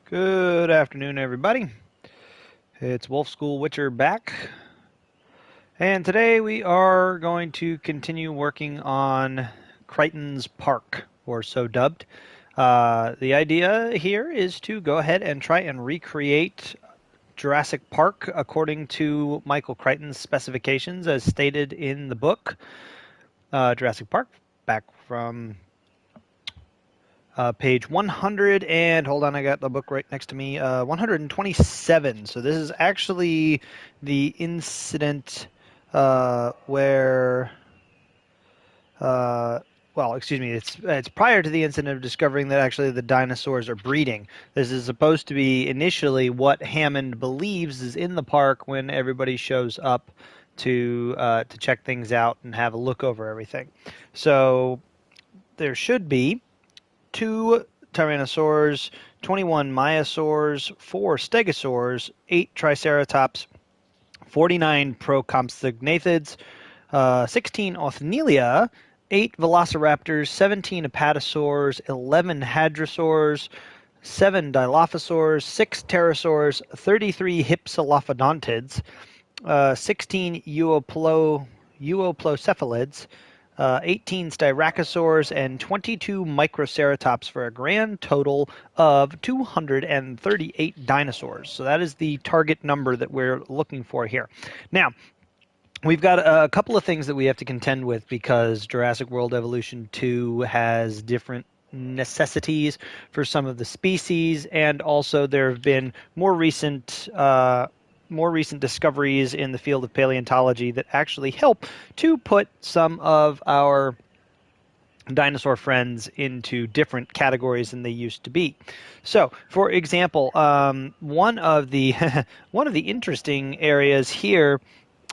Good afternoon, everybody. It's WolfSchoolWtchr back, and today we are going to continue working on Crichton's Park, or so dubbed. The idea here is to go ahead and try and recreate Jurassic Park according to Michael Crichton's specifications as stated in the book Jurassic Park, back from page 100, and hold on, I got the book right next to me, 127. So this is actually the incident where, well, excuse me, it's prior to the incident of discovering that actually the dinosaurs are breeding. This is supposed to be initially what Hammond believes is in the park when everybody shows up to check things out and have a look over everything. So there should be 2 Tyrannosaurs, 21 Maiasaurs, 4 Stegosaurs, 8 Triceratops, 49 Procompsognathids, 16 Othnielia, 8 Velociraptors, 17 Apatosaurs, 11 Hadrosaurs, 7 Dilophosaurs, 6 Pterosaurs, 33 Hypsilophodontids, 16 Euoplocephalids, 18 Styracosaurs, and 22 Microceratops for a grand total of 238 dinosaurs. So that is the target number that we're looking for here. Now, we've got a couple of things that we have to contend with because Jurassic World Evolution 2 has different necessities for some of the species, and also there have been more recent discoveries in the field of paleontology that actually help to put some of our dinosaur friends into different categories than they used to be. So, for example, one of the one of the interesting areas here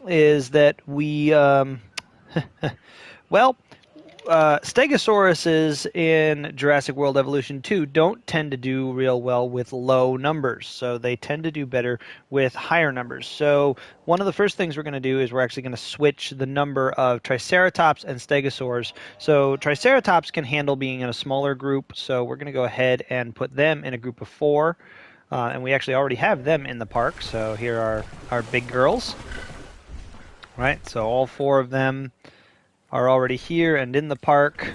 is that we well, Stegosauruses in Jurassic World Evolution 2 don't tend to do real well with low numbers, so they tend to do better with higher numbers. So one of the first things we're going to do is we're actually going to switch the number of Triceratops and Stegosaurs. So Triceratops can handle being in a smaller group, so we're going to go ahead and put them in a group of 4. And we actually already have them in the park, so here are our big girls. Right, so all 4 of them are already here and in the park.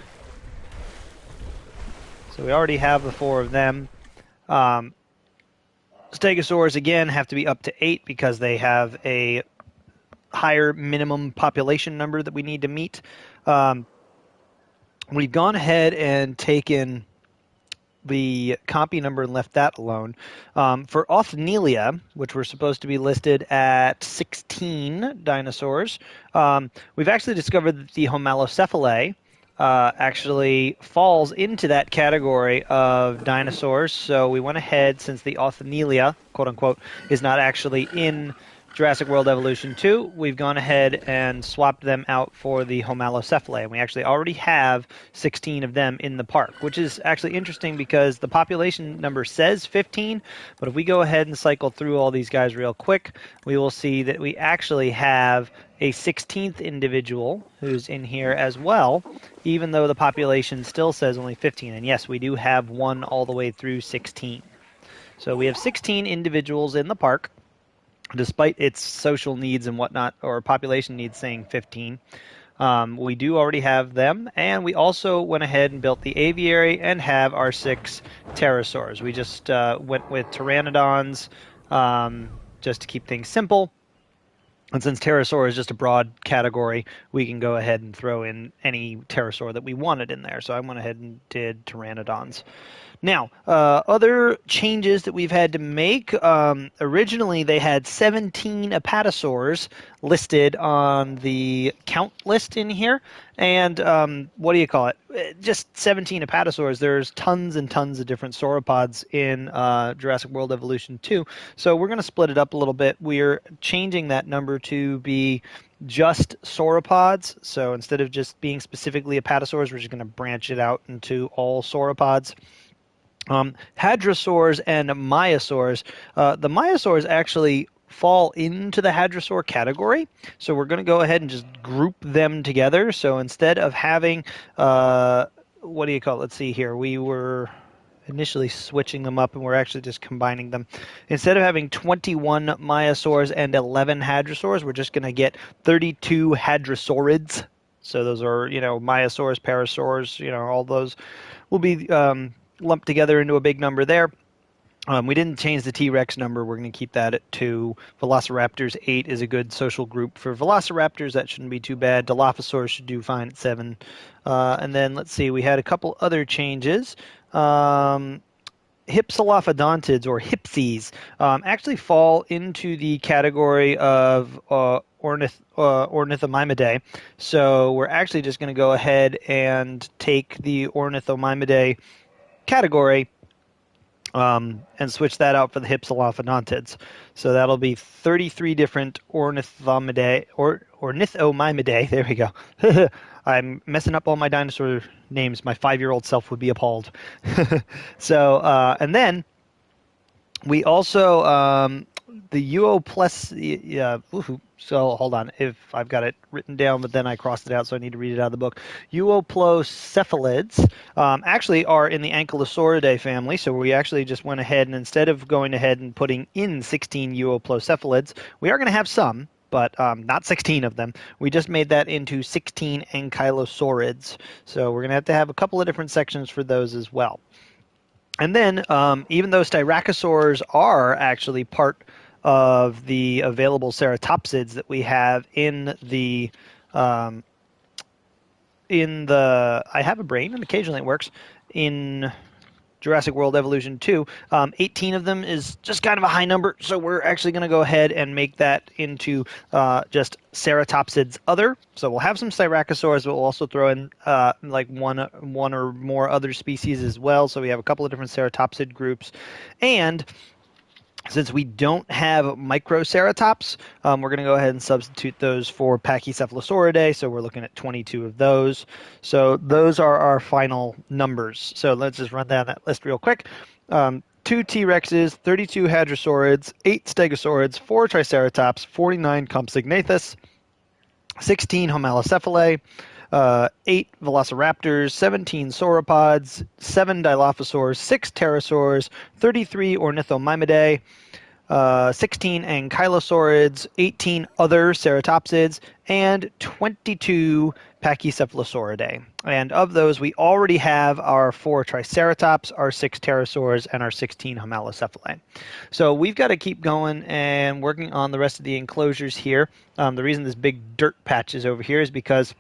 So we already have the 4 of them. Stegosaurs, again, have to be up to 8 because they have a higher minimum population number that we need to meet. We've gone ahead and taken the copy number and left that alone. For Othnielia, which were supposed to be listed at 16 dinosaurs, we've actually discovered that the Homalocephalae actually falls into that category of dinosaurs. So we went ahead, since the Othnielia, quote unquote, is not actually in Jurassic World Evolution 2, we've gone ahead and swapped them out for the Homalocephalae. And we actually already have 16 of them in the park, which is actually interesting because the population number says 15, but if we go ahead and cycle through all these guys real quick, we will see that we actually have a 16th individual who's in here as well, even though the population still says only 15. And yes, we do have one all the way through 16. So we have 16 individuals in the park, despite its social needs and whatnot, or population needs saying 15. We do already have them, and we also went ahead and built the aviary and have our 6 pterosaurs. We just went with pteranodons just to keep things simple. And since pterosaur is just a broad category, we can go ahead and throw in any pterosaur that we wanted in there. So I went ahead and did pteranodons. Now, other changes that we've had to make. Originally, they had 17 apatosaurs listed on the count list in here. And what do you call it? Just 17 apatosaurs. There's tons and tons of different sauropods in Jurassic World Evolution 2. So we're going to split it up a little bit. We're changing that number to be just sauropods. So instead of just being specifically apatosaurs, we're just going to branch it out into all sauropods. Hadrosaurs and Maiasaurs. The Maiasaurs actually fall into the hadrosaur category, so we're going to go ahead and just group them together. So instead of having, what do you call it? Let's see here. We were initially switching them up, and we're actually just combining them. Instead of having 21 myosaurs and 11 hadrosaurs, we're just going to get 32 hadrosaurids. So those are, myosaurs, parasaurs, all those will be lumped together into a big number there. We didn't change the T-Rex number. We're going to keep that at 2. Velociraptors, 8 is a good social group for Velociraptors. That shouldn't be too bad. Dilophosaurs should do fine at 7. And then, let's see, we had a couple other changes. Hypsilophodontids, or Hypsies, actually fall into the category of Ornithomimidae. So we're actually just going to go ahead and take the Ornithomimidae category and switch that out for the Hypsilophodontids. So that'll be 33 different Ornithomimidae. There we go. I'm messing up all my dinosaur names. My 5-year-old self would be appalled. So, and then we also, the UO plus, so hold on, if I've got it written down, but then I crossed it out, so I need to read it out of the book. Uoplocephalids actually are in the Ankylosauridae family, so we actually just went ahead and instead of going ahead and putting in 16 Uoplocephalids, we are going to have some, but not 16 of them. We just made that into 16 ankylosaurids. So we're going to have a couple of different sections for those as well. And then, even though styracosaurs are actually part of the available ceratopsids that we have in the I have a brain, and occasionally it works, in Jurassic World Evolution 2, 18 of them is just kind of a high number, so we're actually going to go ahead and make that into just ceratopsids other. So we'll have some styracosaurs, but we'll also throw in like one or more other species as well. So we have a couple of different ceratopsid groups. And since we don't have microceratops, we're going to go ahead and substitute those for Pachycephalosauridae. So we're looking at 22 of those. So those are our final numbers. So let's just run down that list real quick. 2 T-Rexes, 32 Hadrosaurids, 8 Stegosaurids, 4 Triceratops, 49 Compsognathus, 16 Homalocephalae, 8 Velociraptors, 17 Sauropods, 7 Dilophosaurs, 6 Pterosaurs, 33 Ornithomimidae, 16 Ankylosaurids, 18 other ceratopsids, and 22 Pachycephalosauridae. And of those, we already have our 4 Triceratops, our 6 Pterosaurs, and our 16 Homalocephalae. So we've got to keep going and working on the rest of the enclosures here. The reason this big dirt patch is over here is because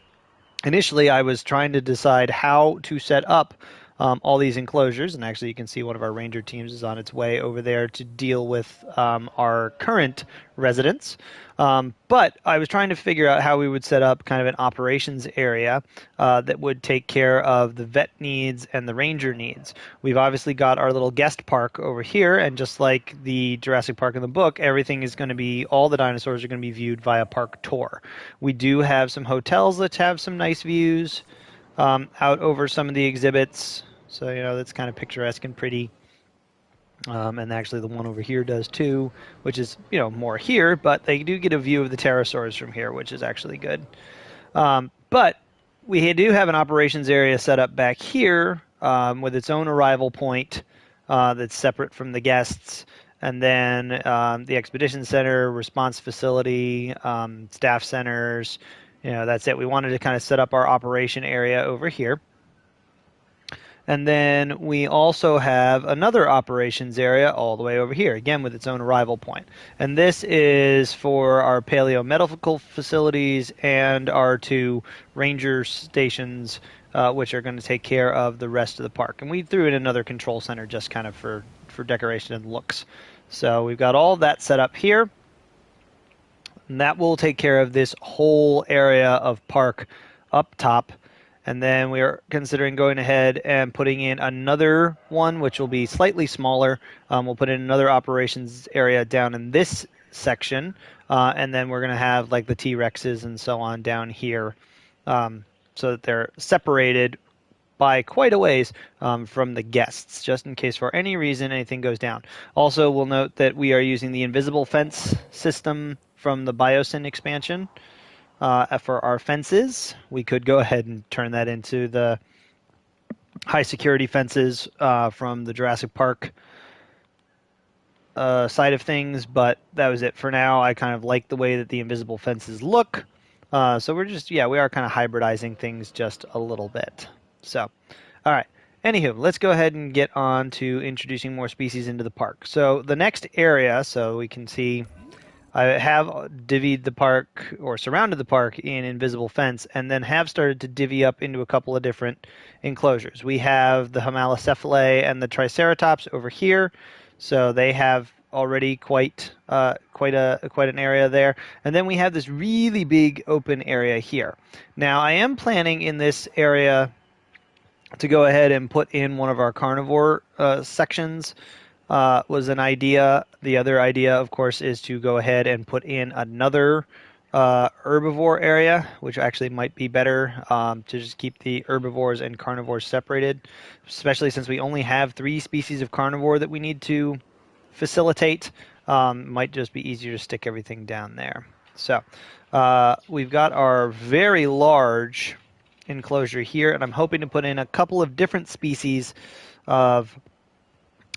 initially, I was trying to decide how to set up all these enclosures, and actually you can see one of our ranger teams is on its way over there to deal with our current residents. But I was trying to figure out how we would set up kind of an operations area that would take care of the vet needs and the ranger needs. We've obviously got our little guest park over here, and just like the Jurassic Park in the book, everything is going to be, all the dinosaurs are going to be viewed via park tour. We do have some hotels that have some nice views out over some of the exhibits. So, that's kind of picturesque and pretty. And actually the one over here does too, which is, more here, but they do get a view of the pterosaurs from here, which is actually good. But we do have an operations area set up back here with its own arrival point that's separate from the guests. And then the expedition center, response facility, staff centers, that's it. We wanted to kind of set up our operation area over here. And then we also have another operations area all the way over here, again with its own arrival point. And this is for our paleomedical facilities and our 2 ranger stations, which are going to take care of the rest of the park. And we threw in another control center just kind of for decoration and looks. So we've got all that set up here. And that will take care of this whole area of park up top. And then we are considering going ahead and putting in another one, which will be slightly smaller. We'll put in another operations area down in this section. And then we're going to have like the T-Rexes and so on down here so that they're separated by quite a ways from the guests, just in case for any reason anything goes down. Also, we'll note that we are using the invisible fence system from the Biosyn expansion. For our fences, we could go ahead and turn that into the high security fences from the Jurassic Park side of things, but that was it for now. I kind of like the way that the invisible fences look. So we're just, yeah, we are kind of hybridizing things just a little bit. So, all right. Anywho, let's go ahead and get on to introducing more species into the park. So the next area, so we can see I have divvied the park or surrounded the park in invisible fence and then have started to divvy up into a couple of different enclosures. We have the Homalocephalae and the Triceratops over here. So they have already quite an area there. And then we have this really big open area here. Now I am planning in this area to go ahead and put in one of our carnivore sections. Was an idea. The other idea, of course, is to go ahead and put in another herbivore area, which actually might be better to just keep the herbivores and carnivores separated, especially since we only have 3 species of carnivore that we need to facilitate. Might just be easier to stick everything down there. So we've got our very large enclosure here, and I'm hoping to put in a couple of different species of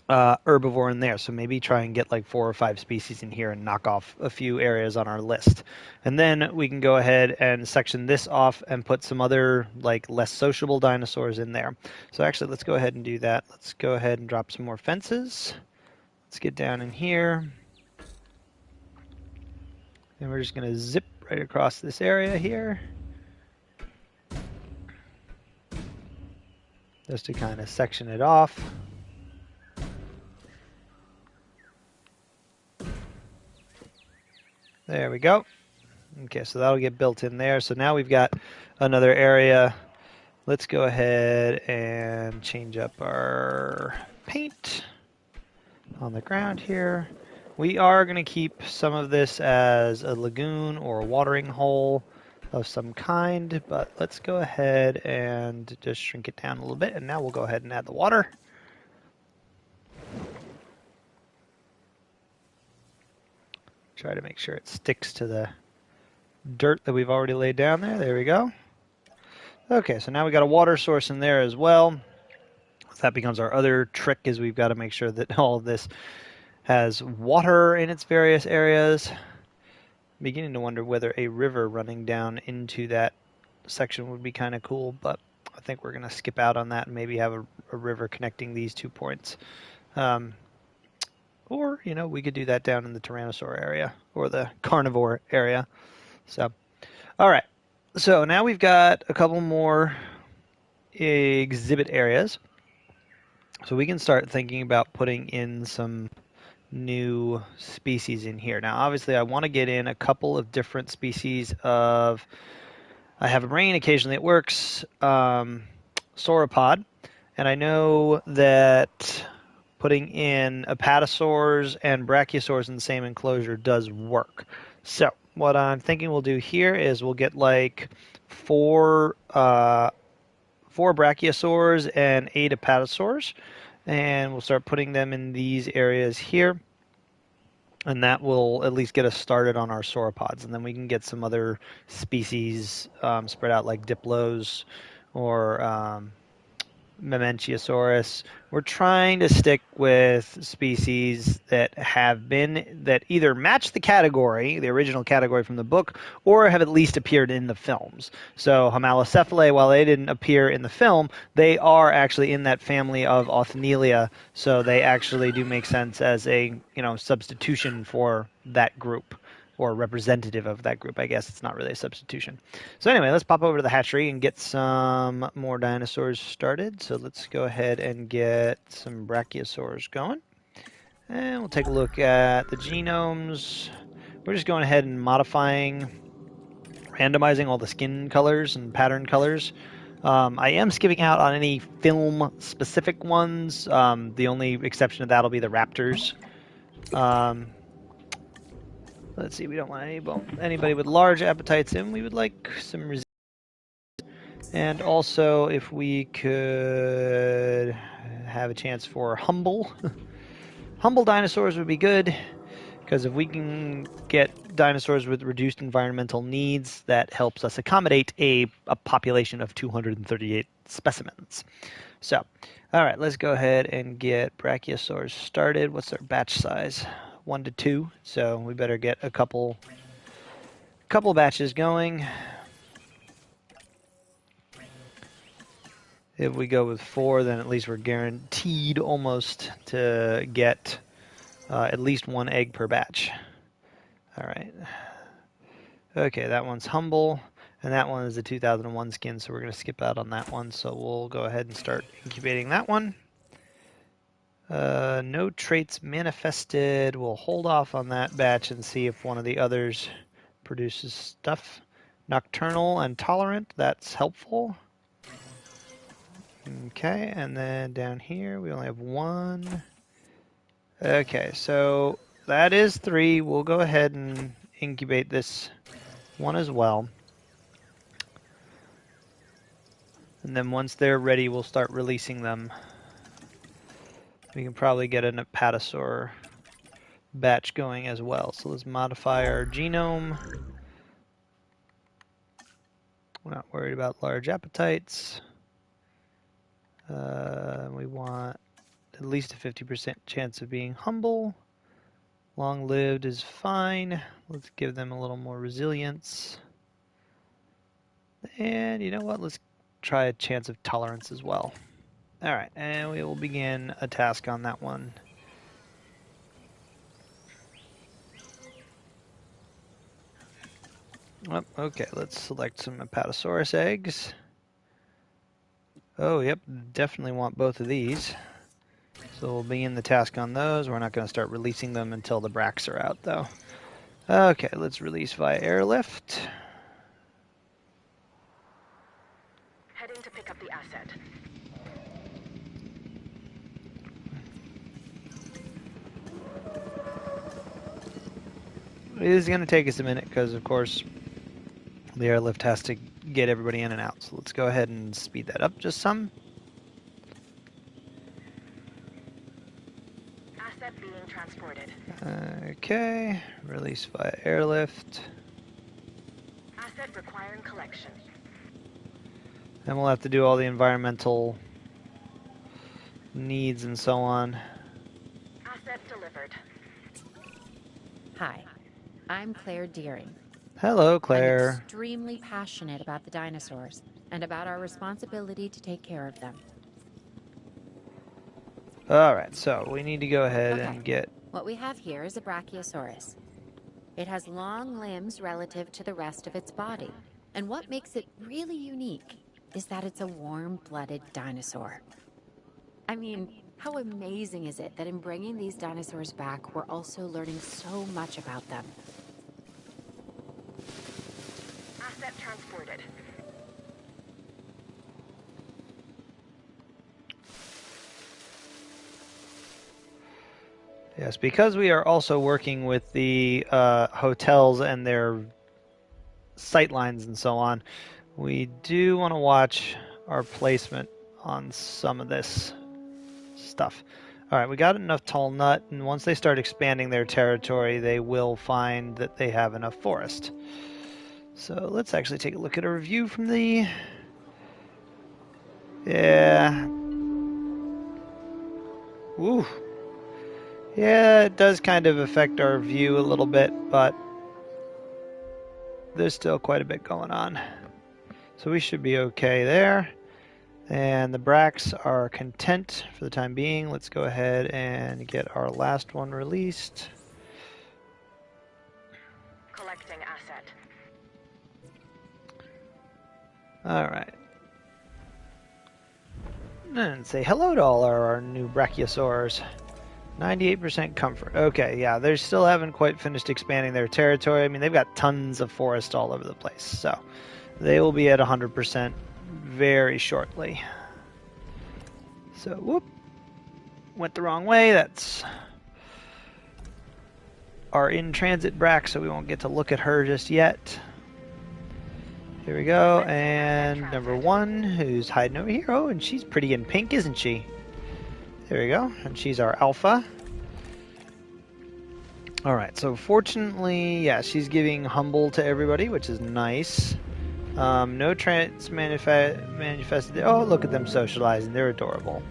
herbivore in there. So maybe try and get like 4 or 5 species in here and knock off a few areas on our list. And then we can go ahead and section this off and put some other like less sociable dinosaurs in there. So actually, let's go ahead and do that. Let's go ahead and drop some more fences. Let's get down in here. And we're just going to zip right across this area here. Just to kind of section it off. There we go. Okay, so that'll get built in there. So now we've got another area. Let's go ahead and change up our paint on the ground here. We are going to keep some of this as a lagoon or a watering hole of some kind, but let's go ahead and just shrink it down a little bit, and now we'll go ahead and add the water. Try to make sure it sticks to the dirt that we've already laid down there. There we go. Okay, so now we got a water source in there as well. That becomes our other trick, is we've got to make sure that all of this has water in its various areas. I'm beginning to wonder whether a river running down into that section would be kind of cool, but I think we're going to skip out on that and maybe have a river connecting these 2 points. Or, you know, we could do that down in the Tyrannosaur area or the carnivore area. So, all right. So now we've got a couple more exhibit areas. So we can start thinking about putting in some new species in here. Now, obviously, I want to get in a couple of different species of... I have a brain, occasionally it works, sauropod. And I know that putting in apatosaurs and brachiosaurs in the same enclosure does work. So what I'm thinking we'll do here is we'll get like 4 brachiosaurs and 8 apatosaurs, and we'll start putting them in these areas here. And that will at least get us started on our sauropods, and then we can get some other species spread out like diplos or Memenchiosaurus. We're trying to stick with species that either match the category, the original category from the book, or have at least appeared in the films. So Homalocephalae, while they didn't appear in the film, they are actually in that family of Othnielia, so they actually do make sense as a, you know, substitution for that group, or representative of that group. I guess it's not really a substitution. So anyway, let's pop over to the hatchery and get some more dinosaurs started. So let's go ahead and get some brachiosaurs going. And we'll take a look at the genomes. We're just going ahead and randomizing all the skin colors and pattern colors. I am skipping out on any film-specific ones. The only exception to that will be the raptors. Let's see, we don't want anybody with large appetites in. We would like some resistance. And also, if we could have a chance for humble. Humble dinosaurs would be good, because if we can get dinosaurs with reduced environmental needs that helps us accommodate a population of 238 specimens. So, all right, let's go ahead and get brachiosaurs started. What's their batch size? 1 to 2. So we better get a couple batches going. If we go with 4, then at least we're guaranteed almost to get at least 1 egg per batch. All right. Okay, that one's humble, and that one is a 2001 skin, so we're going to skip out on that one. So we'll go ahead and start incubating that one. No traits manifested. We'll hold off on that batch and see if one of the others produces stuff. Nocturnal and tolerant, that's helpful. Okay, and then down here we only have 1. Okay, so that is 3. We'll go ahead and incubate this one as well. And then once they're ready, we'll start releasing them. We can probably get an apatosaur batch going as well. So let's modify our genome. We're not worried about large appetites. We want at least a 50% chance of being humble. Long-lived is fine. Let's give them a little more resilience. And you know what? Let's try a chance of tolerance as well. All right, and we will begin a task on that one. Oh, okay, let's select some Apatosaurus eggs. Oh, yep, definitely want both of these. So we'll begin the task on those. We're not going to start releasing them until the bracts are out, though. Okay, let's release via airlift. Heading to pick up the asset. It is going to take us a minute because, of course, the airlift has to get everybody in and out. So let's go ahead and speed that up just some. Asset being transported. Okay, release via airlift. Asset requiring collection. Then we'll have to do all the environmental needs and so on. Asset delivered. Hi, I'm Claire Deering. Hello, I'm Claire. extremely passionate about the dinosaurs and about our responsibility to take care of them. All right, so we need to go ahead Okay. and get... What we have here is a Brachiosaurus. It has long limbs relative to the rest of its body. And what makes it really unique is that it's a warm-blooded dinosaur. I mean, how amazing is it that in bringing these dinosaurs back, we're also learning so much about them? Asset transported. Yes, because we are also working with the hotels and their sight lines and so on, we do want to watch our placement on some of this stuff. All right, we got enough tall nut, and once they start expanding their territory, they will find that they have enough forest. So let's actually take a look at a review from the... Yeah. Ooh. Yeah, it does kind of affect our view a little bit, but there's still quite a bit going on. So we should be okay there. And the bracts are content for the time being. Let's go ahead and get our last one released. Collecting asset. All right. And say hello to all our new brachiosaurs. 98% comfort. Okay, yeah, they still haven't quite finished expanding their territory. I mean, they've got tons of forest all over the place. So they will be at 100% very shortly. So, whoop. Went the wrong way. That's our in-transit brack, so we won't get to look at her just yet. Here we go, and number 1, who's hiding over here. Oh, and she's pretty in pink, isn't she? There we go, and she's our alpha. All right, so fortunately, yeah, she's giving humble to everybody, which is nice. No traits manifested. Oh, look at them socializing. They're adorable.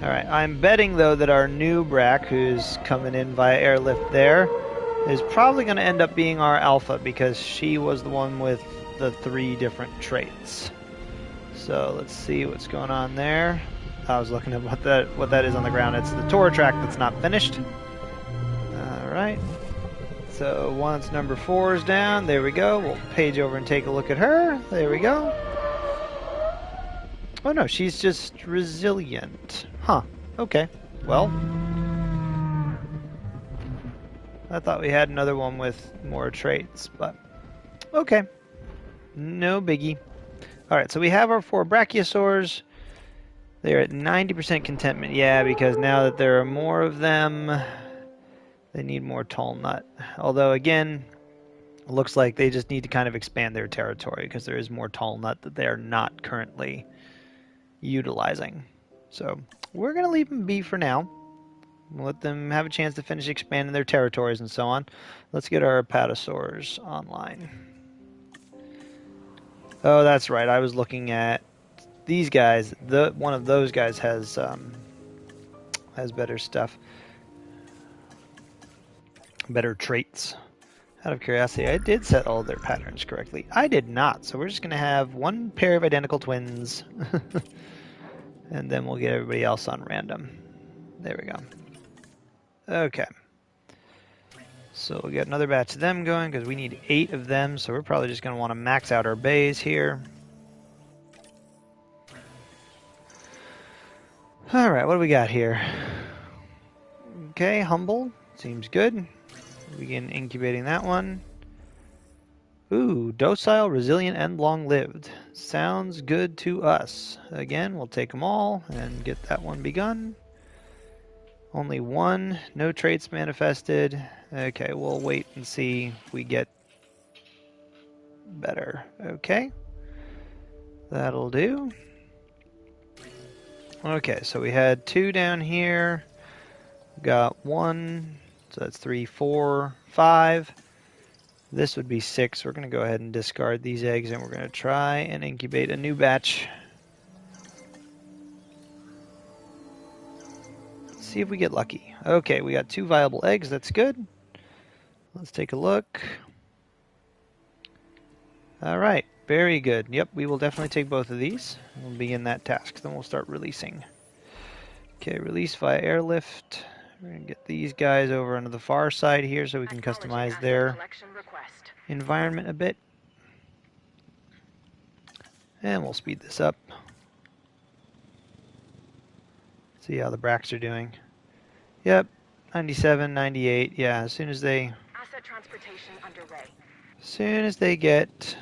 All right, I'm betting, though, that our new Brack, who's coming in via airlift there, is probably going to end up being our alpha because she was the one with the 3 different traits. So let's see what's going on there. I was looking at what that is on the ground. It's the tour track that's not finished. All right. So once number 4 is down, there we go. We'll page over and take a look at her. There we go. Oh no, she's just resilient. Huh. Okay. Well, I thought we had another one with more traits, but okay. No biggie. Alright, so we have our 4 brachiosaurs. They're at 90% contentment. Yeah, because now that there are more of them, they need more tall nut. Although, again, it looks like they just need to kind of expand their territory because there is more tall nut that they are not currently utilizing. So we're going to leave them be for now. We'll let them have a chance to finish expanding their territories and so on. Let's get our apatosaurs online. Oh, that's right. I was looking at these guys. One of those guys has better stuff, better traits. Out of curiosity, I did set all their patterns correctly. I did not, so we're just going to have 1 pair of identical twins. And then we'll get everybody else on random. There we go. Okay. So we'll get another batch of them going because we need 8 of them, so we're probably just going to want to max out our bays here. Alright, what do we got here? Okay, humble. Seems good. Begin incubating that one. Ooh, docile, resilient, and long-lived. Sounds good to us. Again, we'll take them all and get that one begun. Only 1. No traits manifested. Okay, we'll wait and see if we get better. Okay. That'll do. Okay, so we had 2 down here. Got 1. So that's 3, 4, 5. This would be 6. We're going to go ahead and discard these eggs, and we're going to try and incubate a new batch. See if we get lucky. Okay, we got 2 viable eggs. That's good. Let's take a look. All right, very good. Yep, we will definitely take both of these. We'll begin that task. Then we'll start releasing. Okay, release via airlift. We're going to get these guys over onto the far side here so we can customize their environment a bit. And we'll speed this up. See how the bracks are doing. Yep, 97, 98. Yeah, as soon as they get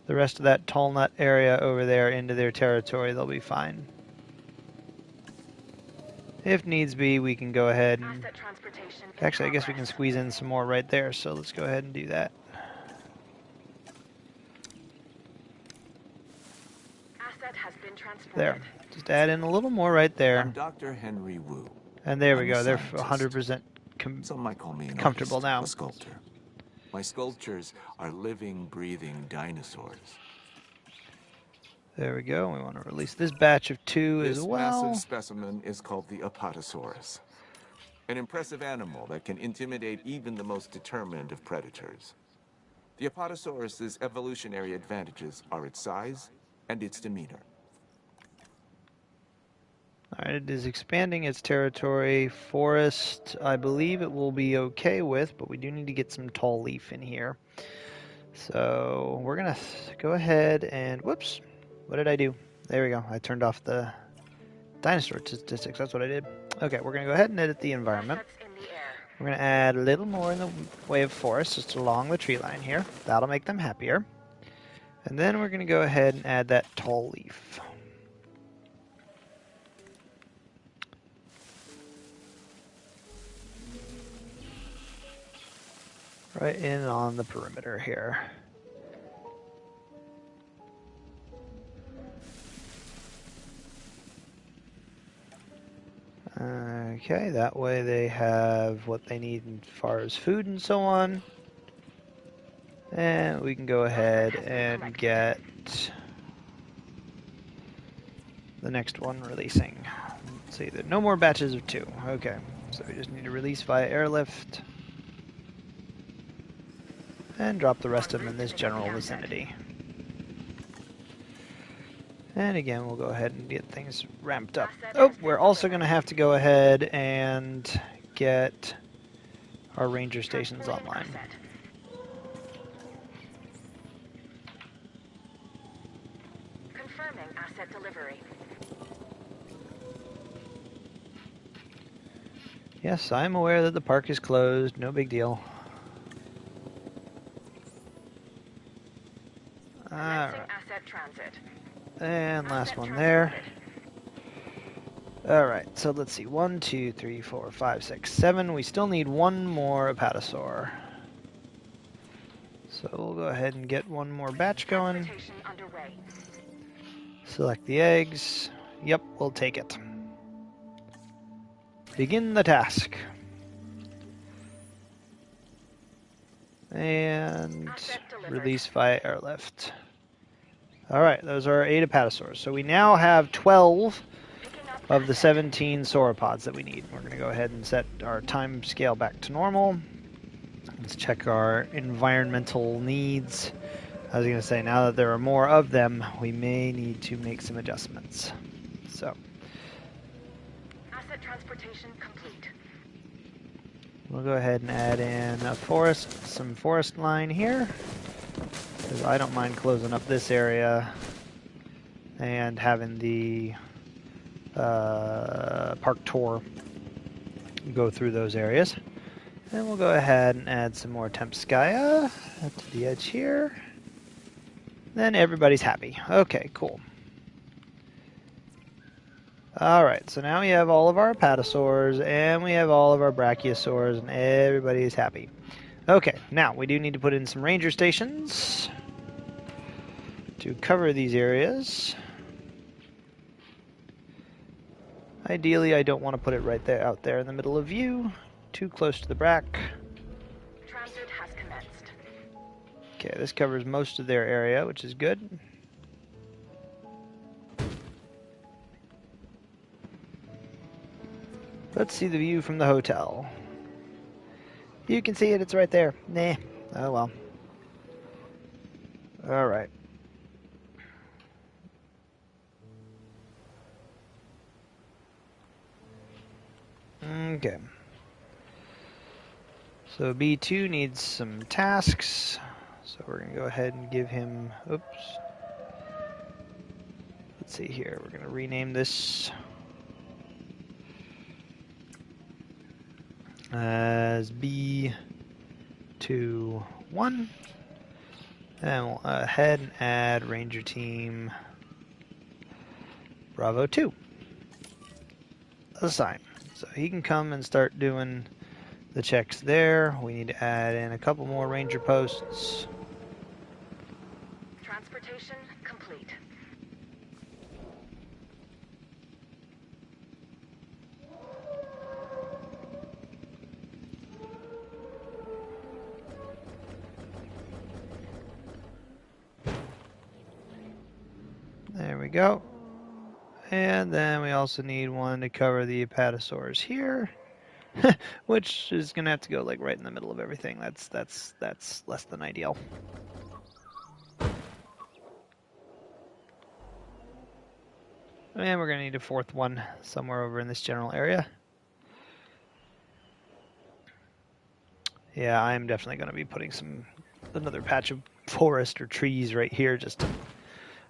the rest of that tall nut area over there into their territory, they'll be fine. If needs be, we can go ahead and... Actually, I guess we can squeeze in some more right there, so let's go ahead and do that. There. Just add in a little more right there. I'm Dr. Henry Wu. And there we go. They're 100% Some might call me an comfortable artist, now. a sculptor. My sculptures are living, breathing dinosaurs. There we go. We want to release this batch of 2 as well. This massive specimen is called the Apatosaurus. An impressive animal that can intimidate even the most determined of predators. The Apatosaurus's evolutionary advantages are its size and its demeanor. Alright, it is expanding its territory. Forest, I believe it will be okay with, but we do need to get some tall leaf in here. So we're going to go ahead and... Whoops. What did I do? There we go. I turned off the dinosaur statistics. That's what I did. Okay, we're going to go ahead and edit the environment. We're going to add a little more in the way of forest just along the tree line here. That'll make them happier. And then we're going to go ahead and add that tall leaf. Right in on the perimeter here. Okay, that way they have what they need as far as food and so on. And we can go ahead and get the next one releasing. Let's see, there no more batches of 2. Okay, so we just need to release via airlift and drop the rest of them in this general vicinity. And again, we'll go ahead and get things ramped up. Oh, we're also going to have to go ahead and get our ranger stations online. Confirming asset delivery. Yes, I'm aware that the park is closed. No big deal. Alright. Asset transit. And last one there. Alright, so let's see. 1, 2, 3, 4, 5, 6, 7. We still need one more apatosaur. So we'll go ahead and get one more batch going. Select the eggs. Yep, we'll take it. Begin the task. And release via airlift. Alright, those are our 8 apatosaurs. So we now have 12 of the 17 sauropods that we need. We're going to go ahead and set our time scale back to normal. Let's check our environmental needs. I was going to say, now that there are more of them, we may need to make some adjustments. So, asset transportation complete. We'll go ahead and add in a forest, some forest line here, because I don't mind closing up this area and having the park tour go through those areas. And we'll go ahead and add some more Tempskaya up to the edge here. Then everybody's happy. Okay, cool. Alright, so now we have all of our apatosaurs, and we have all of our brachiosaurs, and everybody's happy. Okay, now we do need to put in some ranger stations to cover these areas. Ideally, I don't want to put it right there, out there in the middle of view, too close to the brach. Transit has commenced. Okay, this covers most of their area, which is good. Let's see the view from the hotel. You can see it, it's right there. Nah, oh well. Alright. Okay. So B2 needs some tasks. So we're going to go ahead and give him, oops. Let's see here, we're going to rename this as B21, and we'll ahead and add Ranger Team Bravo 2. Assign. So he can come and start doing the checks there. We need to add in a couple more Ranger posts. Transportation complete. There we go. And then we also need one to cover the apatosaurs here, which is going to have to go like right in the middle of everything. That's less than ideal. And we're going to need a fourth one somewhere over in this general area. Yeah, I'm definitely going to be putting another patch of forest or trees right here just to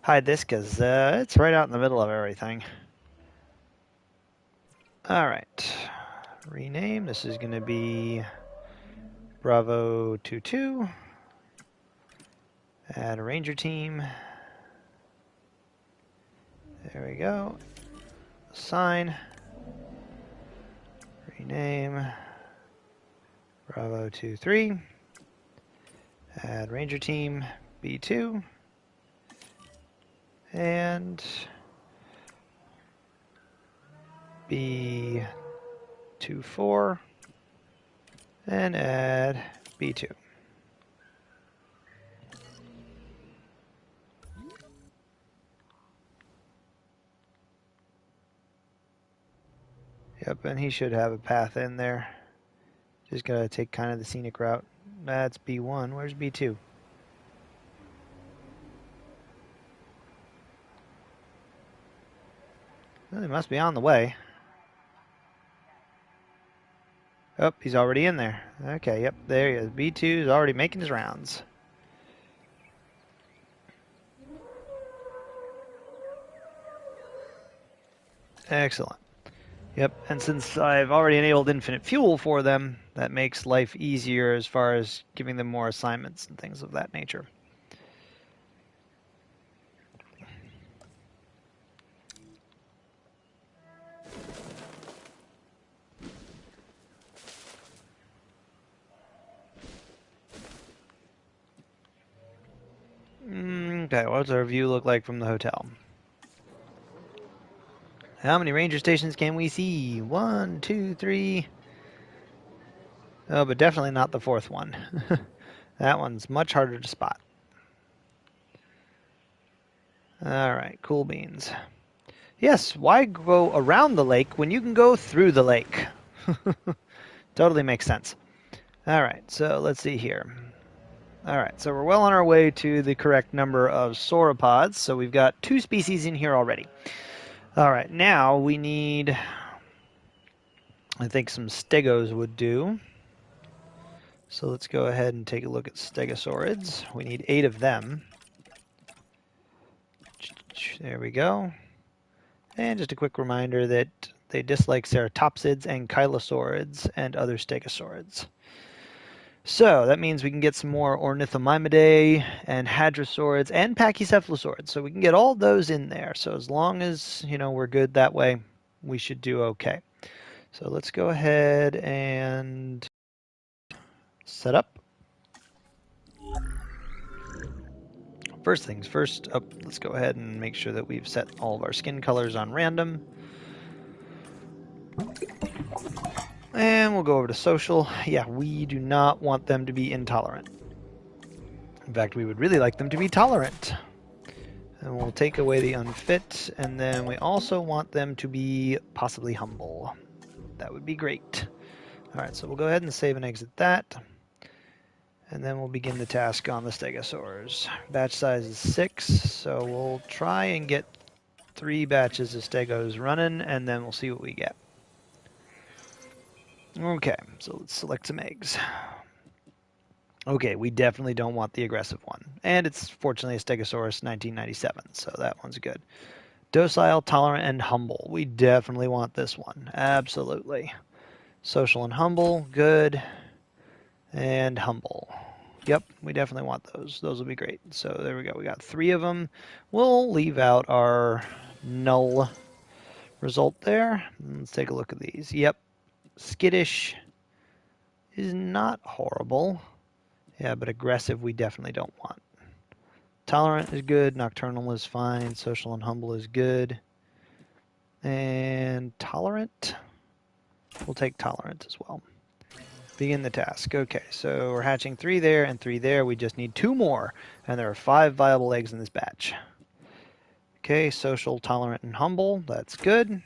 hide this, because it's right out in the middle of everything. Alright. Rename. This is going to be Bravo 22. Add a Ranger team. There we go. Assign. Rename. Bravo 23. Add Ranger team B2. And B2. 2-4 and add B2. Yep, and he should have a path in there. Just gotta take kind of the scenic route. That's B1. Where's B2? Well, he must be on the way. Oh, he's already in there. Okay, yep, there he is. B2 is already making his rounds. Excellent. Yep, and since I've already enabled infinite fuel for them, that makes life easier as far as giving them more assignments and things of that nature. Okay, what's our view look like from the hotel? How many ranger stations can we see? 1, 2, 3. Oh, but definitely not the fourth one. That one's much harder to spot. Alright, cool beans. Yes, why go around the lake when you can go through the lake? Totally makes sense. Alright, so let's see here. Alright, so we're well on our way to the correct number of sauropods. So we've got 2 species in here already. Alright, now we need, I think some stegos would do. So let's go ahead and take a look at stegosaurids. We need 8 of them. There we go. And just a quick reminder that they dislike ceratopsids and chylosaurids and other stegosaurids. So that means we can get some more ornithomimidae and hadrosaurids and pachycephalosaurids. So we can get all those in there. So as long as, we're good that way, we should do okay. So let's go ahead and set up. First things first, let's go ahead and make sure that we've set all of our skin colors on random. And we'll go over to social. Yeah, we do not want them to be intolerant. In fact, we would really like them to be tolerant. And we'll take away the unfit, and then we also want them to be possibly humble. That would be great. Alright, so we'll go ahead and save and exit that. And then we'll begin the task on the stegosaurs. Batch size is 6, so we'll try and get 3 batches of stegos running, and then we'll see what we get. Okay, so let's select some eggs. Okay, we definitely don't want the aggressive one. And it's fortunately a Stegosaurus 1997, so that one's good. Docile, tolerant, and humble. We definitely want this one. Absolutely. Social and humble, good. And humble. Yep, we definitely want those. Those will be great. So there we go. We got 3 of them. We'll leave out our null result there. Let's take a look at these. Yep. Skittish is not horrible. Yeah, but aggressive we definitely don't want. Tolerant is good. Nocturnal is fine. Social and humble is good. And tolerant? We'll take tolerant as well. Begin the task. Okay, so we're hatching 3 there and 3 there. We just need 2 more. And there are 5 viable eggs in this batch. Okay, social, tolerant, and humble. That's good.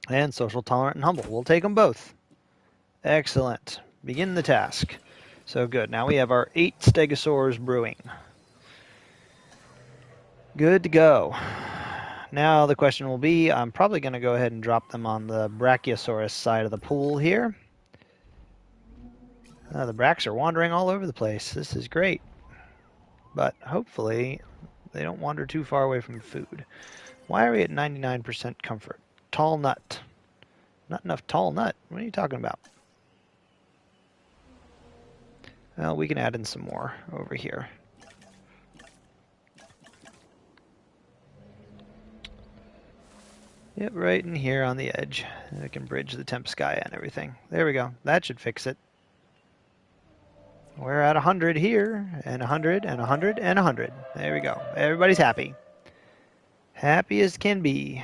And social, tolerant, and humble. We'll take them both. Excellent. Begin the task. So good. Now we have our 8 stegosaurs brewing. Good to go. Now the question will be, I'm probably going to go ahead and drop them on the Brachiosaurus side of the pool here. The Brax are wandering all over the place. This is great. But hopefully they don't wander too far away from food. Why are we at 99% comfort? Tall nut. Not enough tall nut. What are you talking about? Well, we can add in some more over here. Yep, right in here on the edge. I can bridge the temp sky and everything. There we go. That should fix it. We're at 100 here, and 100, and 100, and 100. There we go. Everybody's happy. Happy as can be.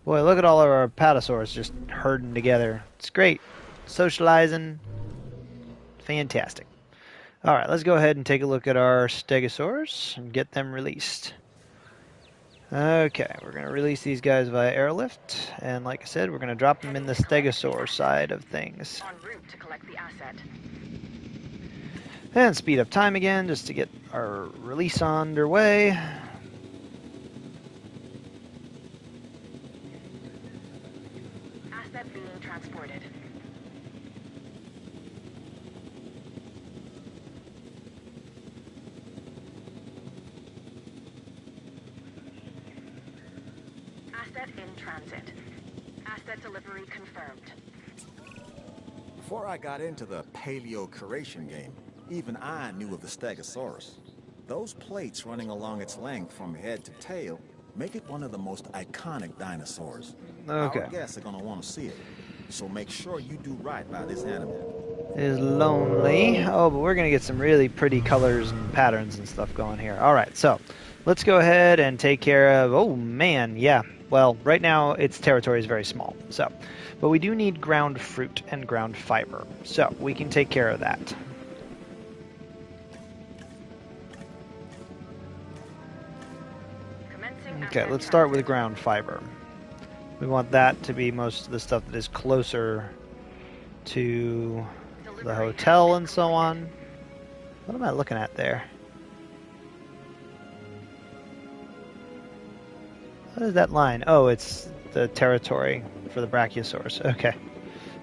Boy, look at all of our apatosaurs just herding together. It's great. Socializing. Fantastic. Alright, let's go ahead and take a look at our stegosaurs and get them released. Okay, we're going to release these guys via airlift, and like I said, we're going to drop them in the stegosaur side of things. En route to collect the asset. And speed up time again, just to get our release underway. Asset being transported. Asset in transit. Asset delivery confirmed. Before I got into the paleo-curation game, even I knew of the Stegosaurus. Those plates running along its length from head to tail make it one of the most iconic dinosaurs. Okay. Our guests are gonna want to see it, so make sure you do right by this animal. It is lonely. Oh, but we're going to get some really pretty colors and patterns and stuff going here. Alright, so let's go ahead and take care of... Oh, man, yeah. Well, right now its territory is very small, so... But we do need ground fruit and ground fiber, so we can take care of that. Okay, let's start with ground fiber. We want that to be most of the stuff that is closer to the hotel and so on. What am I looking at there? What is that line? Oh, it's the territory for the Brachiosaurus. Okay.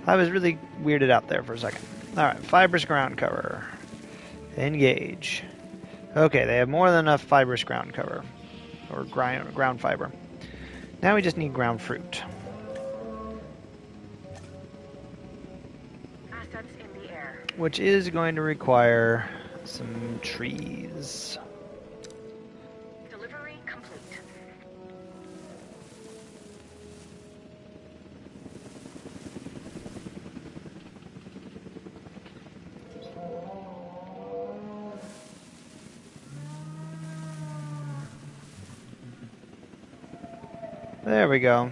I was really weirded out there for a second. Alright, fibrous ground cover. Engage. Okay, they have more than enough fibrous ground cover. Or ground fiber. Now we just need ground fruit. Assets in the air. Which is going to require some trees. Delivery complete. There we go.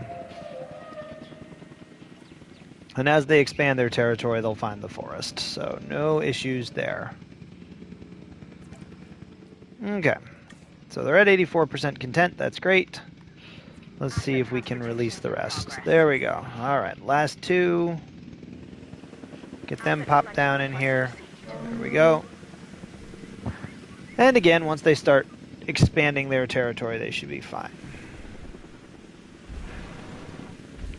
And as they expand their territory, they'll find the forest. So no issues there. Okay. So they're at 84% content. That's great. Let's see if we can release the rest. There we go. Alright, last two. Get them popped down in here. There we go. And again, once they start expanding their territory, they should be fine.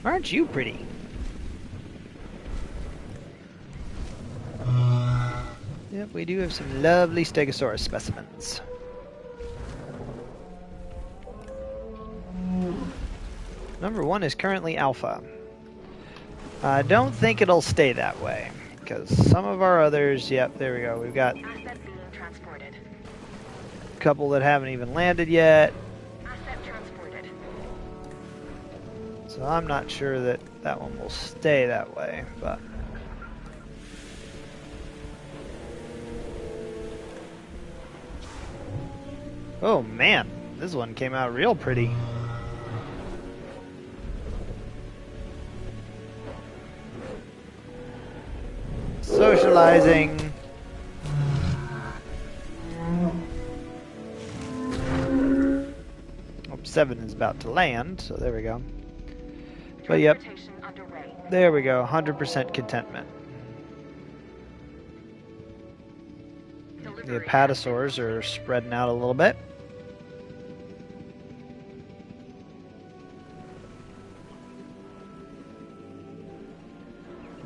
Aren't you pretty? Yep, we do have some lovely Stegosaurus specimens. Number one is currently alpha. I don't think it'll stay that way, because some of our others, yep, there we go. We've got Asset being transported. a couple that haven't even landed yet. Asset transported. So I'm not sure that that one will stay that way, but... Oh man, this one came out real pretty. Socializing. Oh, 7 is about to land, so there we go. But yep, Transportation underway. there we go, 100% contentment. The Delivery apatosaurs are spreading out a little bit.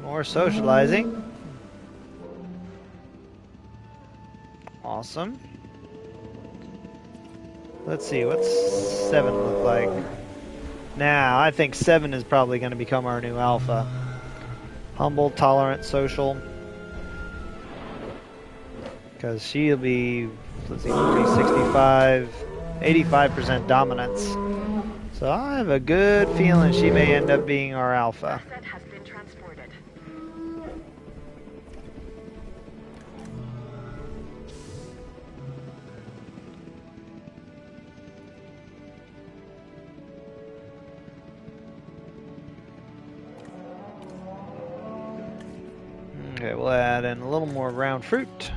More socializing. Awesome. Let's see, what's 7 look like? Now, I think 7 is probably going to become our new alpha. Humble, tolerant, social. Because she'll be, let's see, 65, 85% dominance. So I have a good feeling she may end up being our alpha. Asset has been transported. Okay, we'll add in a little more ground fruit.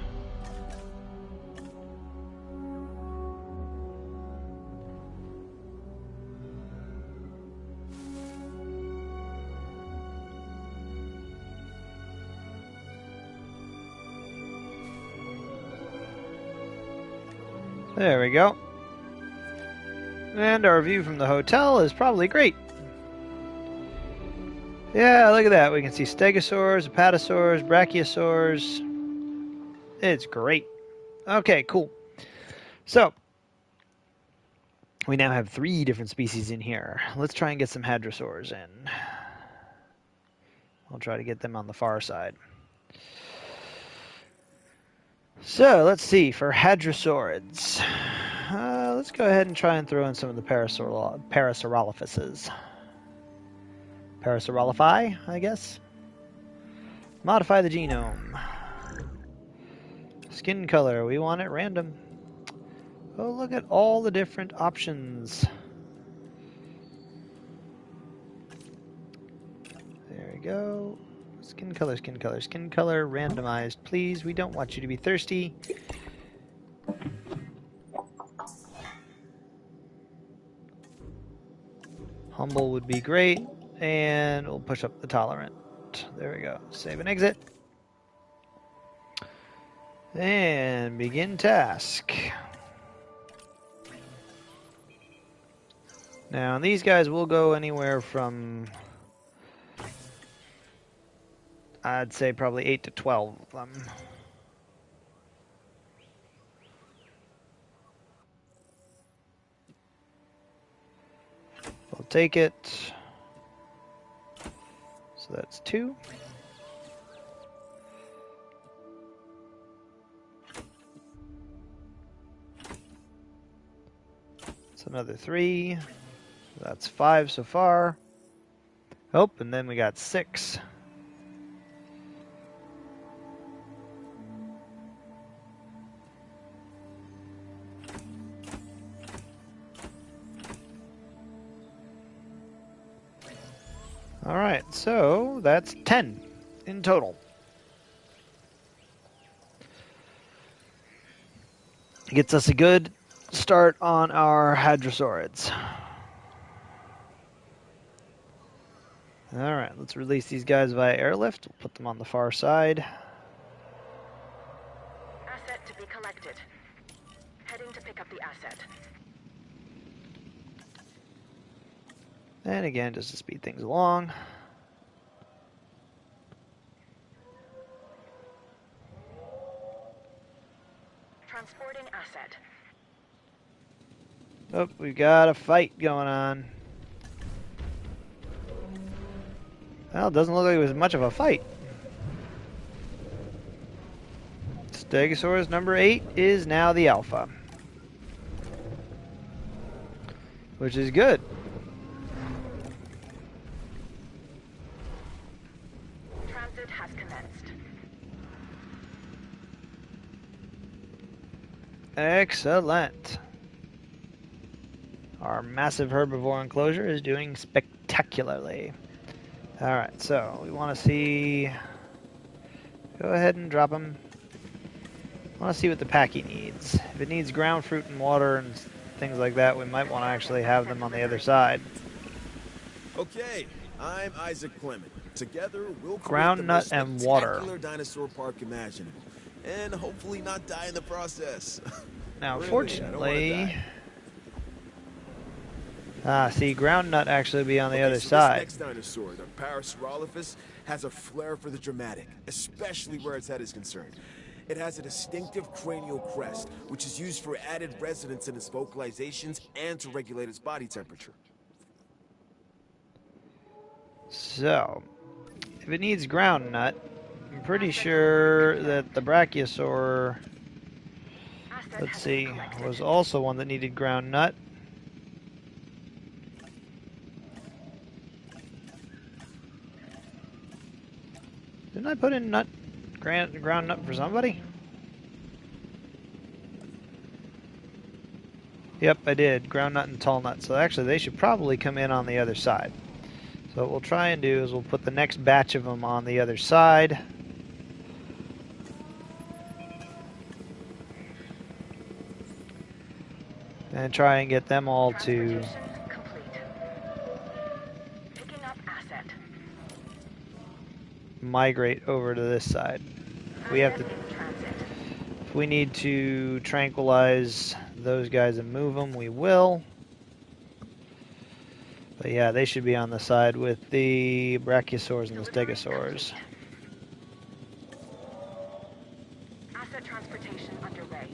There we go. And our view from the hotel is probably great. Yeah, look at that. We can see stegosaurs, apatosaurs, brachiosaurs. It's great. Okay, cool. So, we now have 3 different species in here. Let's try and get some hadrosaurs in. I'll try to get them on the far side. So, let's see. For hadrosaurids, let's go ahead and try and throw in some of the Parasaurolophuses. Parasaurolophi, I guess. Modify the genome. Skin color, we want it random. Oh, look at all the different options. There we go. Skin color, skin color, skin color, randomized. Please, we don't want you to be thirsty. Humble would be great. And we'll push up the tolerant. There we go. Save and exit. And begin task. Now, these guys will go anywhere from, I'd say probably 8 to 12 of them. We'll take it. So that's 2. That's another 3. That's 5 so far. Oh, and then we got 6. Alright, so that's 10 in total. Gets us a good start on our hadrosaurids. Alright, let's release these guys via airlift. We'll put them on the far side. Asset to be collected. Heading to pick up the asset. And again, just to speed things along. Transporting asset. Oh, we've got a fight going on. Well, it doesn't look like it was much of a fight. Stegosaurus number 8 is now the alpha. Which is good. Transit has commenced. Excellent. Our massive herbivore enclosure is doing spectacularly. Alright, so we want to see... Go ahead and drop them. I want to see what the packy needs. If it needs ground fruit and water and things like that, we might want to actually have them on the other side. Okay, I'm Isaac Clement. Together, we'll create Ground the nut most and water. spectacular dinosaur park imaginable, and hopefully not die in the process. Now, Really, fortunately... I don't wanna see, ground nut actually be on the Okay, other so side. This next dinosaur, the Parasaurolophus, has a flair for the dramatic, especially where its head is concerned. It has a distinctive cranial crest, which is used for added resonance in its vocalizations and to regulate its body temperature. So, if it needs ground nut, I'm pretty sure that the Brachiosaur, Asset let's has see, been collected. was also one that needed ground nut. Didn't I put in ground nut for somebody? Yep, I did. Ground nut and tall nut. So actually they should probably come in on the other side. So what we'll try and do is we'll put the next batch of them on the other side. and try and get them all to Transportation complete. Picking up asset. migrate over to this side. We have to, Asset in transit. if we need to tranquilize those guys and move them, we will. But yeah, they should be on the side with the brachiosaurs and the Delivery stegosaurs. complete. Asset transportation underway.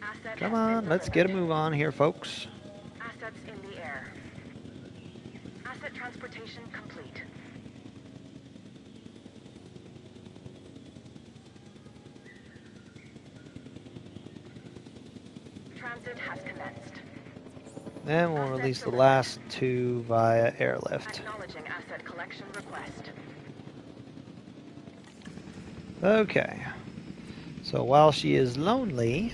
Asset Come has been on, let's get a delivered. move on here, folks. Assets in the air. Asset transportation complete. Transit has commenced. Then we'll release the last two via airlift. Acknowledging asset collection request. Okay. So while she is lonely,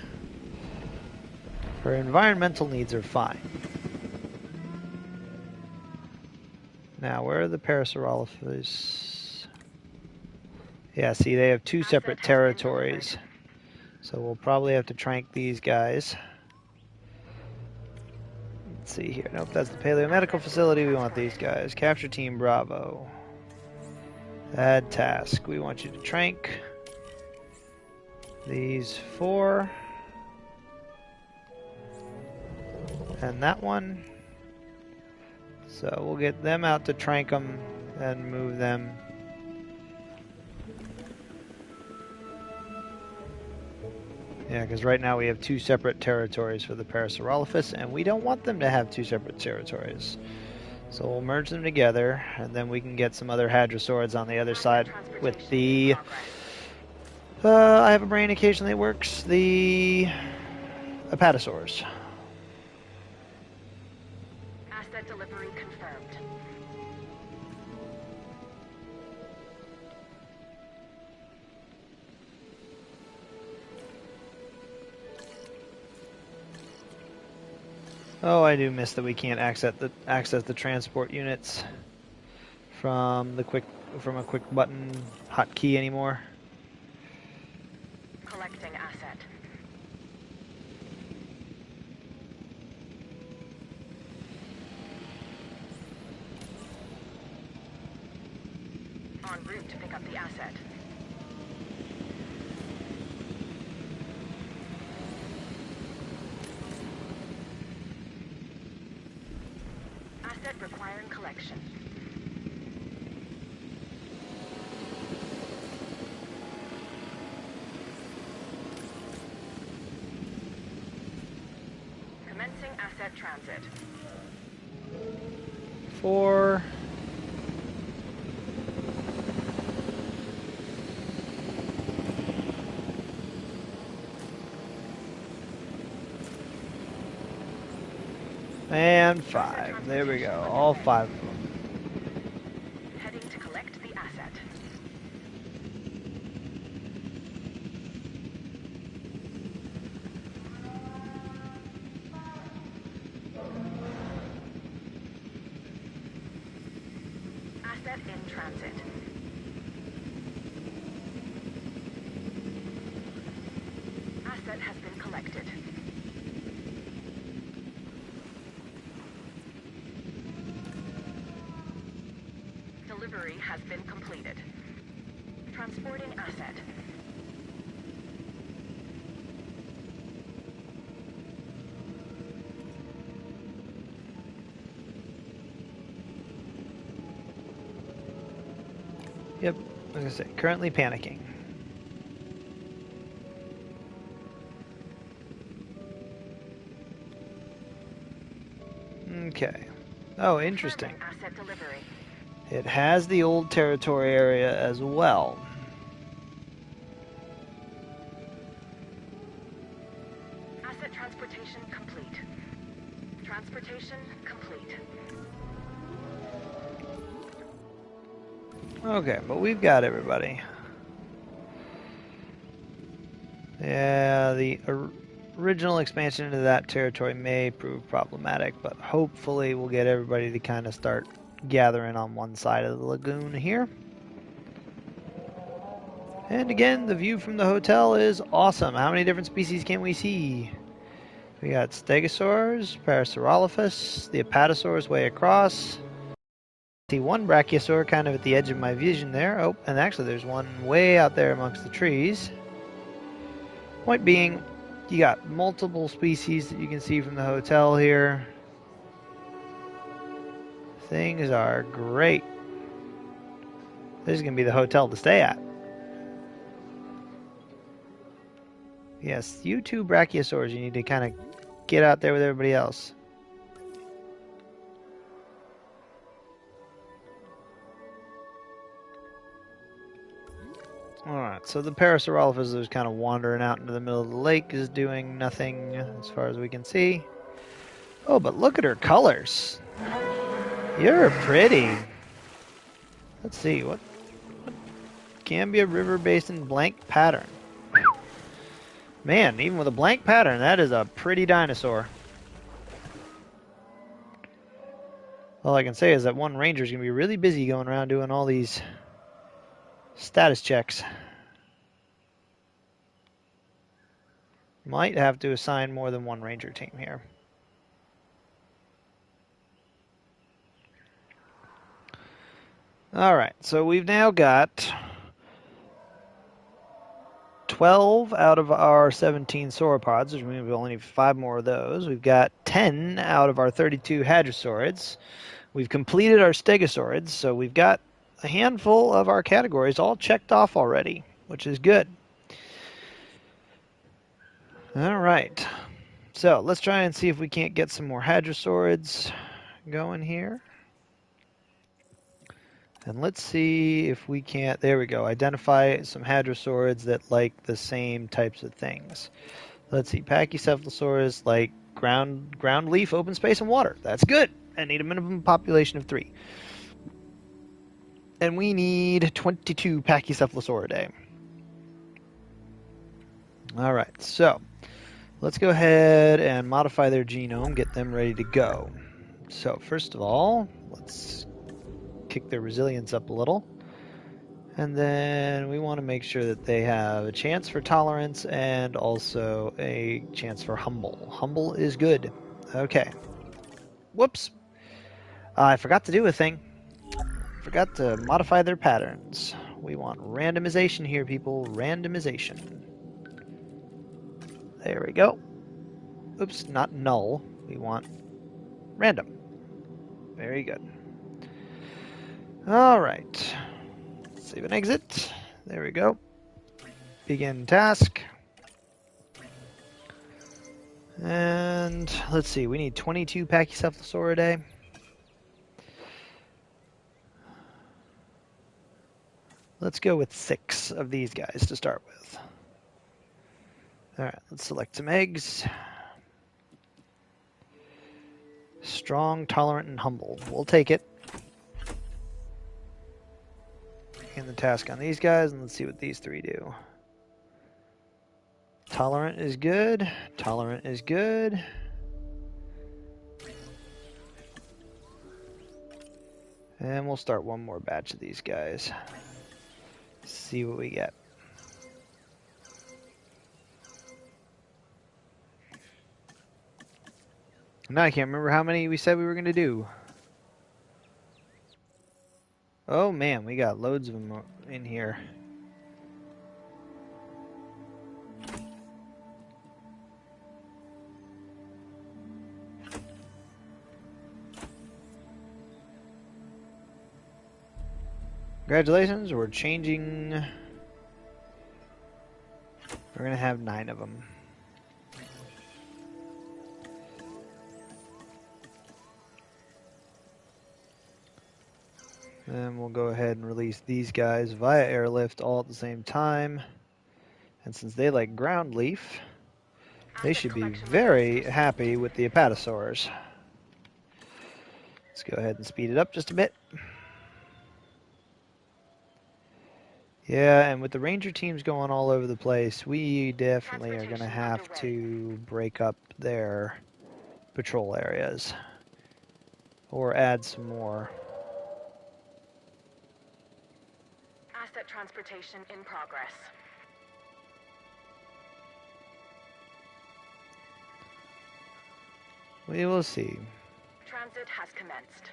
her environmental needs are fine. Now, where are the Parasaurolophus? Yeah, see, they have two separate territories. So we'll probably have to trank these guys. Let's see here. Nope, that's the Paleomedical Facility. We want these guys. Capture Team Bravo. Add task. We want you to trank these four. And that one. So we'll get them out to trank them and move them. Yeah, because right now we have two separate territories for the Parasaurolophus, and we don't want them to have two separate territories. So we'll merge them together, and then we can get some other hadrosaurs on the other side with the... I have a brain occasionally it works. The apatosaurs. Asset delivery confirmed. Oh, I do miss that we can't access the transport units from a quick button hotkey anymore. Collecting asset. En route to pick up the asset. Asset requiring collection. Commencing asset transit. 4. And 5. There we go. All 5 of them. Heading to collect the asset. Asset in transit. Asset has been collected. Delivery has been completed. Transporting asset. Yep, like I say, currently panicking. Okay. Oh, interesting. Confirming asset delivery. It has the old territory area as well. Asset transportation complete. Transportation complete. Okay, but we've got everybody. Yeah, the original expansion into that territory may prove problematic, but hopefully we'll get everybody to kind of start gathering on one side of the lagoon here. And again, the view from the hotel is awesome. How many different species can we see? We got stegosaurs, Parasaurolophus, the apatosaurs way across. See one brachiosaur kind of at the edge of my vision there. Oh, and actually there's one way out there amongst the trees. Point being, you got multiple species that you can see from the hotel here. Things are great. This is going to be the hotel to stay at. Yes, you two brachiosaurs, you need to kind of get out there with everybody else. Alright, so the Parasaurolophus is kind of wandering out into the middle of the lake, is doing nothing as far as we can see. Oh, but look at her colors. You're pretty. Let's see, what Gambia River Basin blank pattern. Man, even with a blank pattern, that is a pretty dinosaur. All I can say is that one ranger is going to be really busy going around doing all these status checks. Might have to assign more than one ranger team here. Alright, so we've now got 12 out of our 17 sauropods, which means we only need 5 more of those. We've got 10 out of our 32 hadrosaurids. We've completed our stegosaurids, so we've got a handful of our categories all checked off already, which is good. Alright, so let's try and see if we can't get some more hadrosaurids going here. And let's see if we can't, there we go, identify some hadrosaurids that like the same types of things. Let's see, Pachycephalosaurus like ground leaf, open space, and water. That's good. I need a minimum population of 3. And we need 22 Pachycephalosauridae. Alright, so let's go ahead and modify their genome, get them ready to go. So first of all, let's kick their resilience up a little. And then we want to make sure that they have a chance for tolerance and also a chance for humble. Humble is good. Okay. Whoops. I forgot to do a thing. Forgot to modify their patterns. We want randomization here, people. Randomization. There we go. Oops, not null. We want random. Very good. Alright. Save and exit. There we go. Begin task. And let's see, we need 22 Pachycephalosauridae. Let's go with 6 of these guys to start with. Alright, let's select some eggs. Strong, tolerant, and humble. We'll take it. Begin the task on these guys, and let's see what these 3 do. Tolerant is good. Tolerant is good. And we'll start one more batch of these guys. See what we get. Now I can't remember how many we said we were going to do. Oh man, we got loads of them in here. Congratulations, we're changing. We're going to have 9 of them. And we'll go ahead and release these guys via airlift all at the same time. And since they like ground leaf, they should be very happy with the apatosaurs. Let's go ahead and speed it up just a bit. Yeah, and with the ranger teams going all over the place, we definitely are going to have to break up their patrol areas. Or add some more. transportation in progress. We will see. Transit has commenced.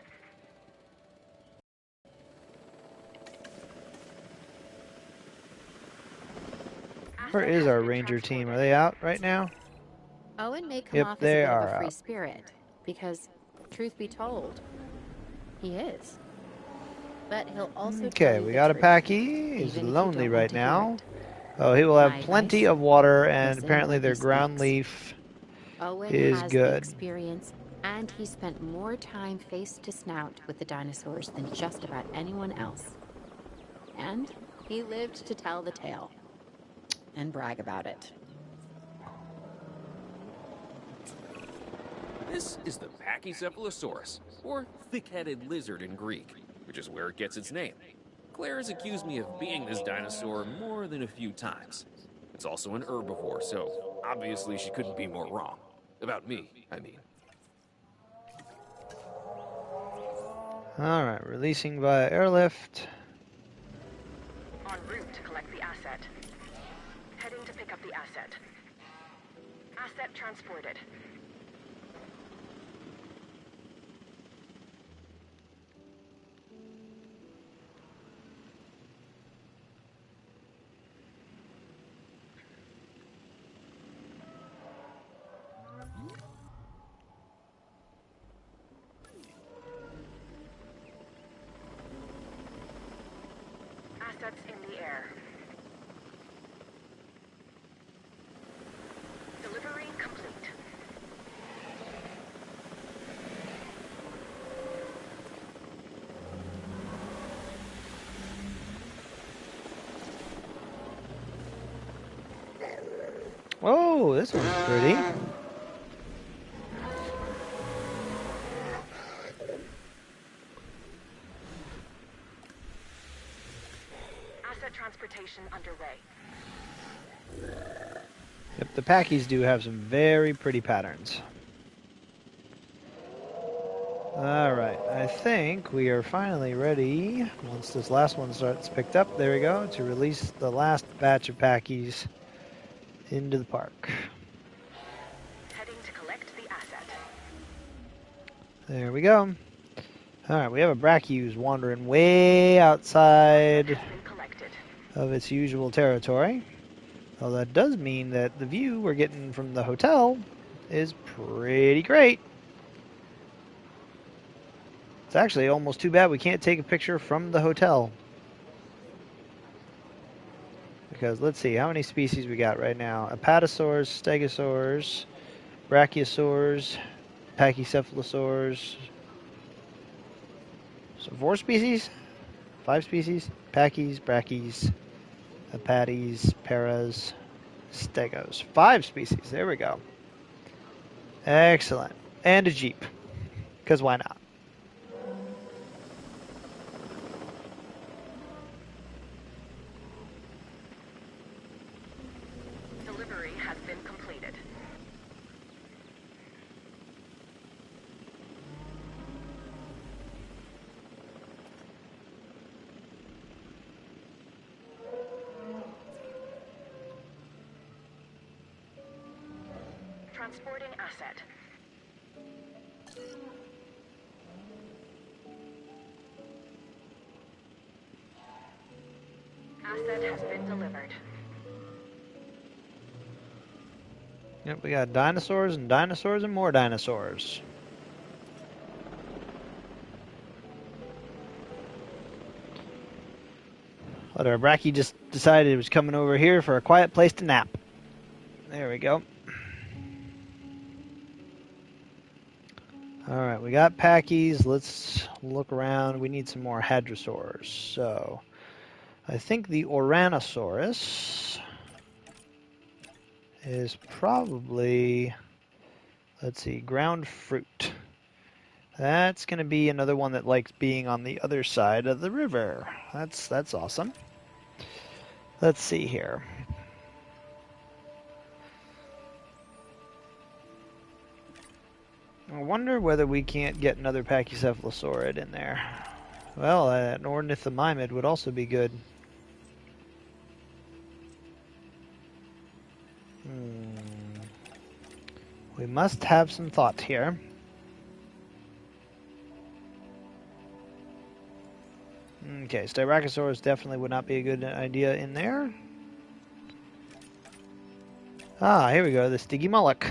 Where Asset is has our been ranger team? Are transported. they out right now? Owen may come Yep, off as a they bit of are a free out. spirit, because, truth be told, he is. But he'll also tell Okay, you we the got a truth, Packy. He's even if you lonely don't want right to hear now. it. Oh, he will have My plenty advice? of water, and Listen apparently when their he ground speaks. leaf Owen is has the good. experience, and he spent more time face to snout with the dinosaurs than just about anyone else. And he lived to tell the tale. And brag about it. This is the Pachycephalosaurus, or thick-headed lizard in Greek, which is where it gets its name. Claire has accused me of being this dinosaur more than a few times. It's also an herbivore, so obviously she couldn't be more wrong. About me, I mean. Alright, releasing via airlift. En route to collect the asset. Heading to pick up the asset. Asset transported. Assets in the air. Delivery complete. Oh, this one's pretty. Asset transportation underway. Yep, the Packies do have some very pretty patterns. Alright, I think we are finally ready, once this last one starts picked up, there we go, to release the last batch of Packies into the park. Heading to collect the asset. There we go. Alright, we have a Brachiosaurus wandering way outside Has been collected. of its usual territory. Well, that does mean that the view we're getting from the hotel is pretty great. It's actually almost too bad we can't take a picture from the hotel. Because let's see, how many species we got right now? Apatosaurs, Stegosaurs, Brachiosaurs, Pachycephalosaurs. So 4 species? 5 species? Packies, Brachies, Apaties, Paras, Stegos. 5 species, there we go. Excellent. And a Jeep. Because why not? Delivery has been completed. Transporting asset. Asset has been delivered. Yep, we got dinosaurs and dinosaurs and more dinosaurs. But our Brachie just decided it was coming over here for a quiet place to nap. There we go. Alright, we got Packies. Let's look around. We need some more Hadrosaurs. So, I think the Oranosaurus is probably, let's see, ground fruit. That's going to be another one that likes being on the other side of the river. That's awesome. Let's see here. I wonder whether we can't get another Pachycephalosaurid in there. Well, an Ornithomimid would also be good. We must have some thought here. Okay, Styracosaurus definitely would not be a good idea in there. Ah, here we go, the Stygimoloch.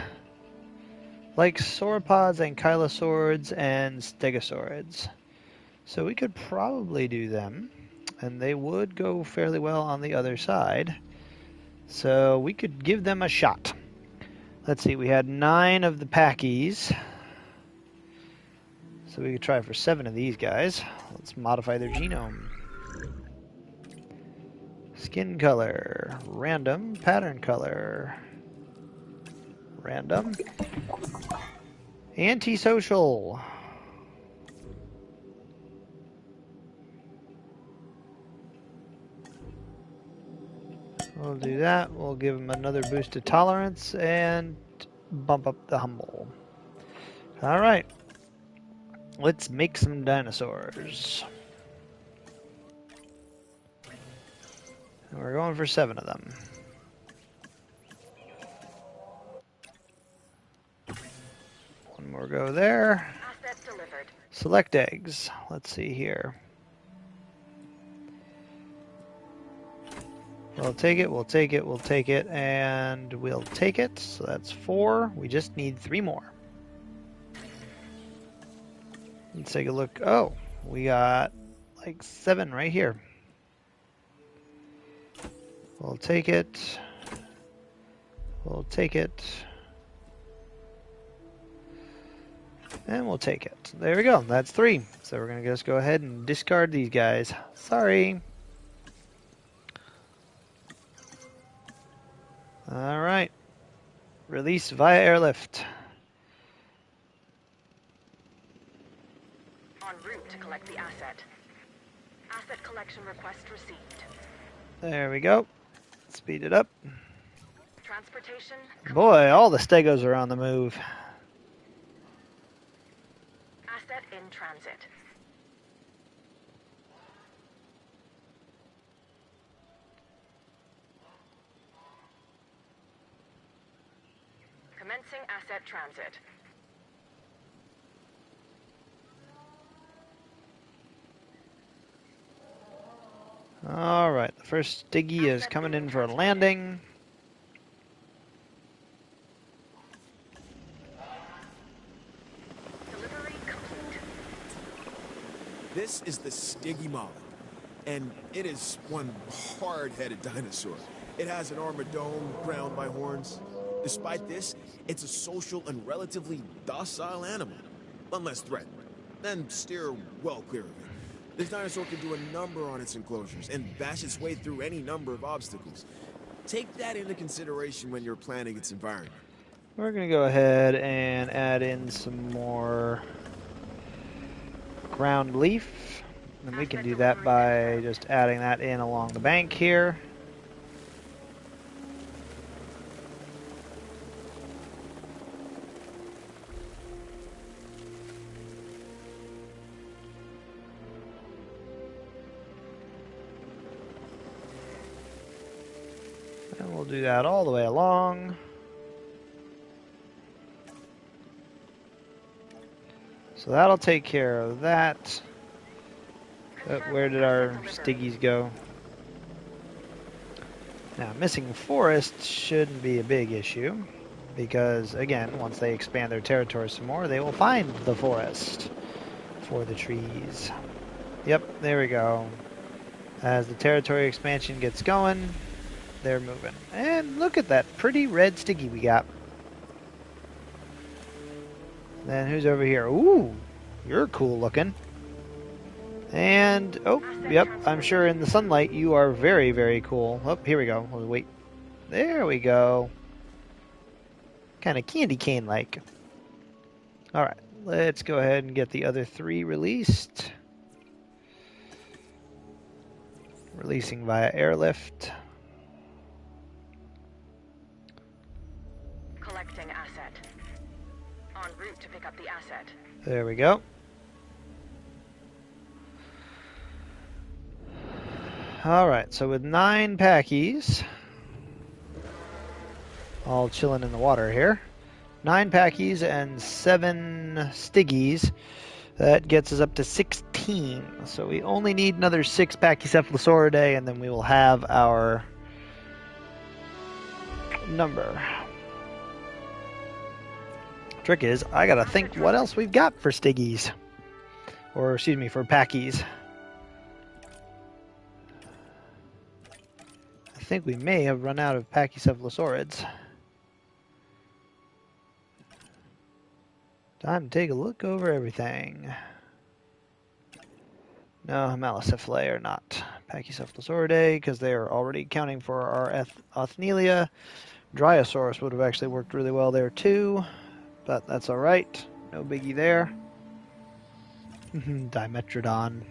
Like sauropods, ankylosaurids, and stegosaurids. So we could probably do them, and they would go fairly well on the other side. So we could give them a shot. Let's see, we had 9 of the Packies. So we could try for 7 of these guys. Let's modify their genome. Skin color, random, pattern color, random, antisocial. We'll do that. We'll give them another boost to tolerance and bump up the humble. All right. Let's make some dinosaurs. And we're going for 7 of them. One more go there. Asset delivered. Select eggs. Let's see here. We'll take it, we'll take it, we'll take it, and we'll take it. So that's 4. We just need 3 more. Let's take a look. Oh, we got like 7 right here. We'll take it. We'll take it. And we'll take it. There we go. That's 3. So we're going to just go ahead and discard these guys. Sorry. All right. Release via airlift. En route to collect the asset. Asset collection request received. There we go. Speed it up. Transportation. Boy, all the stegos are on the move. Asset in transit. Commencing asset transit. All right, the first Stiggy is coming in for a landing. Delivery complete. This is the Stygimoloch, and it is one hard-headed dinosaur. It has an armored dome crowned by horns. Despite this, it's a social and relatively docile animal, unless threatened. Then steer well clear of it. This dinosaur can do a number on its enclosures and bash its way through any number of obstacles. Take that into consideration when you're planning its environment. We're going to go ahead and add in some more ground leaf. And we can do that by just adding that in along the bank here. And we'll do that all the way along. So that'll take care of that. Where did our Stiggies go? Now, missing forest shouldn't be a big issue, because, again, once they expand their territory some more, they will find the forest for the trees. Yep, there we go. As the territory expansion gets going, they're moving. And look at that pretty red Stiggy we got. Then who's over here? Ooh, you're cool looking. And, oh, yep, I'm sure in the sunlight you are very, very cool. Oh, here we go. Oh, wait. There we go. Kind of candy cane-like. Alright, let's go ahead and get the other 3 released. Releasing via airlift. Collecting asset. En route to pick up the asset. There we go. Alright, so with 9 Packies, all chilling in the water here, 9 packies and 7 stiggies. That gets us up to 16. So we only need another 6 Pachycephalosauridae, and then we will have our number. Trick is, I gotta think what else we've got for stiggies. Or, excuse me, for packies. I think we may have run out of Pachycephalosaurids. Time to take a look over everything. No, Malicephalae are not Pachycephalosauridae because they are already counting for our Othnielia. Dryosaurus would have actually worked really well there too, but that's alright. No biggie there. Dimetrodon.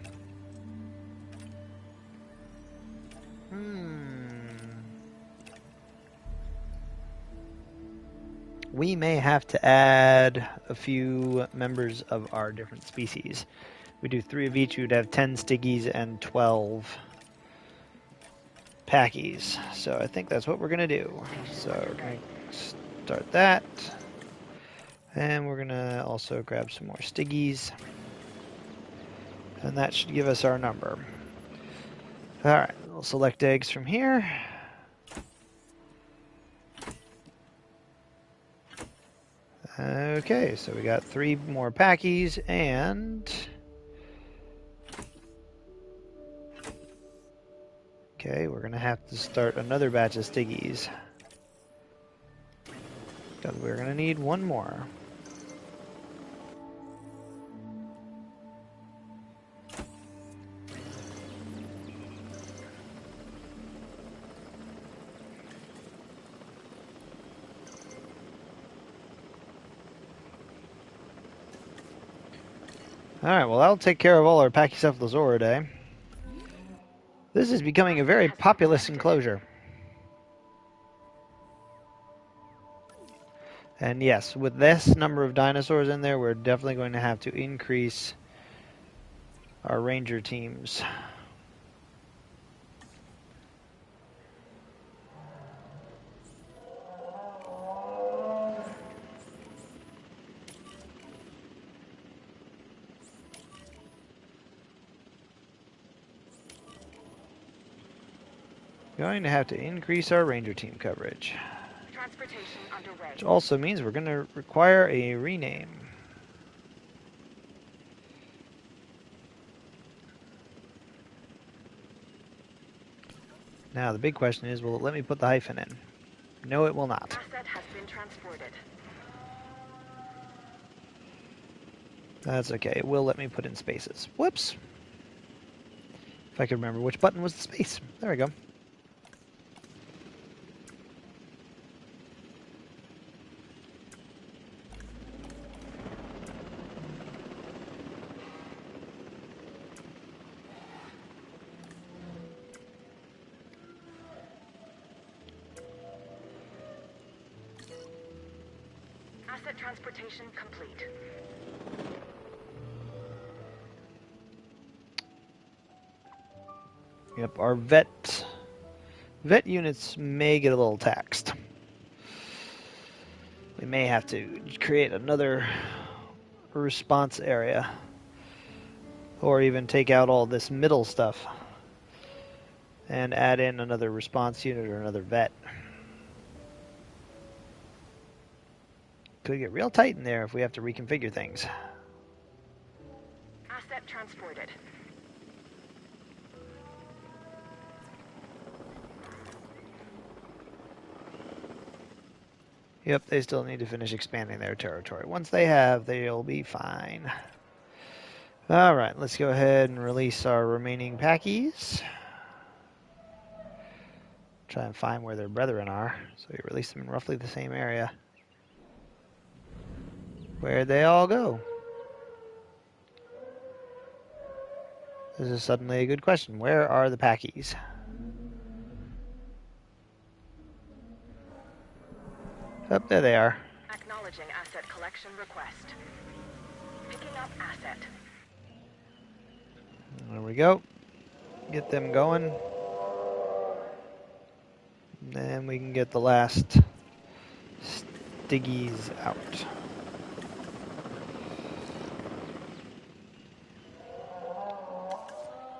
We may have to add a few members of our different species. We do 3 of each, we would have 10 stiggies and 12 packies. So I think that's what we're going to do. So we're going to start that. And we're going to also grab some more stiggies. And that should give us our number. Alright, we'll select eggs from here. Okay, so we got 3 more packies and... Okay, we're going to have to start another batch of stiggies. Because we're going to need 1 more. Alright, well that'll take care of all our Pachycephalosauridae. This is becoming a very populous enclosure. And yes, with this number of dinosaurs in there, we're definitely going to have to increase our ranger teams. Going to have to increase our ranger team coverage. Transportation underway. Which also means we're going to require a rename. Now the big question is, will it let me put the hyphen in? No, it will not. Asset has been transported. That's okay. It will let me put in spaces. Whoops. If I could remember which button was the space. There we go. Asset transportation complete. Yep, our vet units may get a little taxed. We may have to create another response area, or even take out all this middle stuff and add in another response unit or another vet. Could get real tight in there if we have to reconfigure things. Asset transported. Yep, they still need to finish expanding their territory. Once they have, they'll be fine. Alright, let's go ahead and release our remaining packies. Try and find where their brethren are. So we release them in roughly the same area. Where'd they all go? This is suddenly a good question. Where are the packies? Oh, there they are. Acknowledging asset collection request. Picking up asset. There we go. Get them going. Then we can get the last Stiggies out.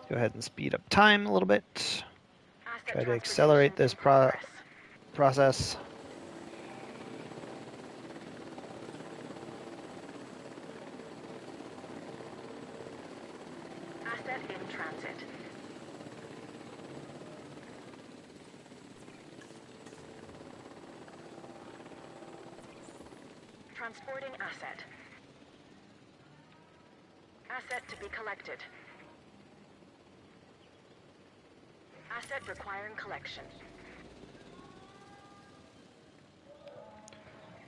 Go ahead and speed up time a little bit. Asset Try to transportation accelerate this in progress. process. Asset in transit. Transporting asset. Asset to be collected. Asset requiring collection.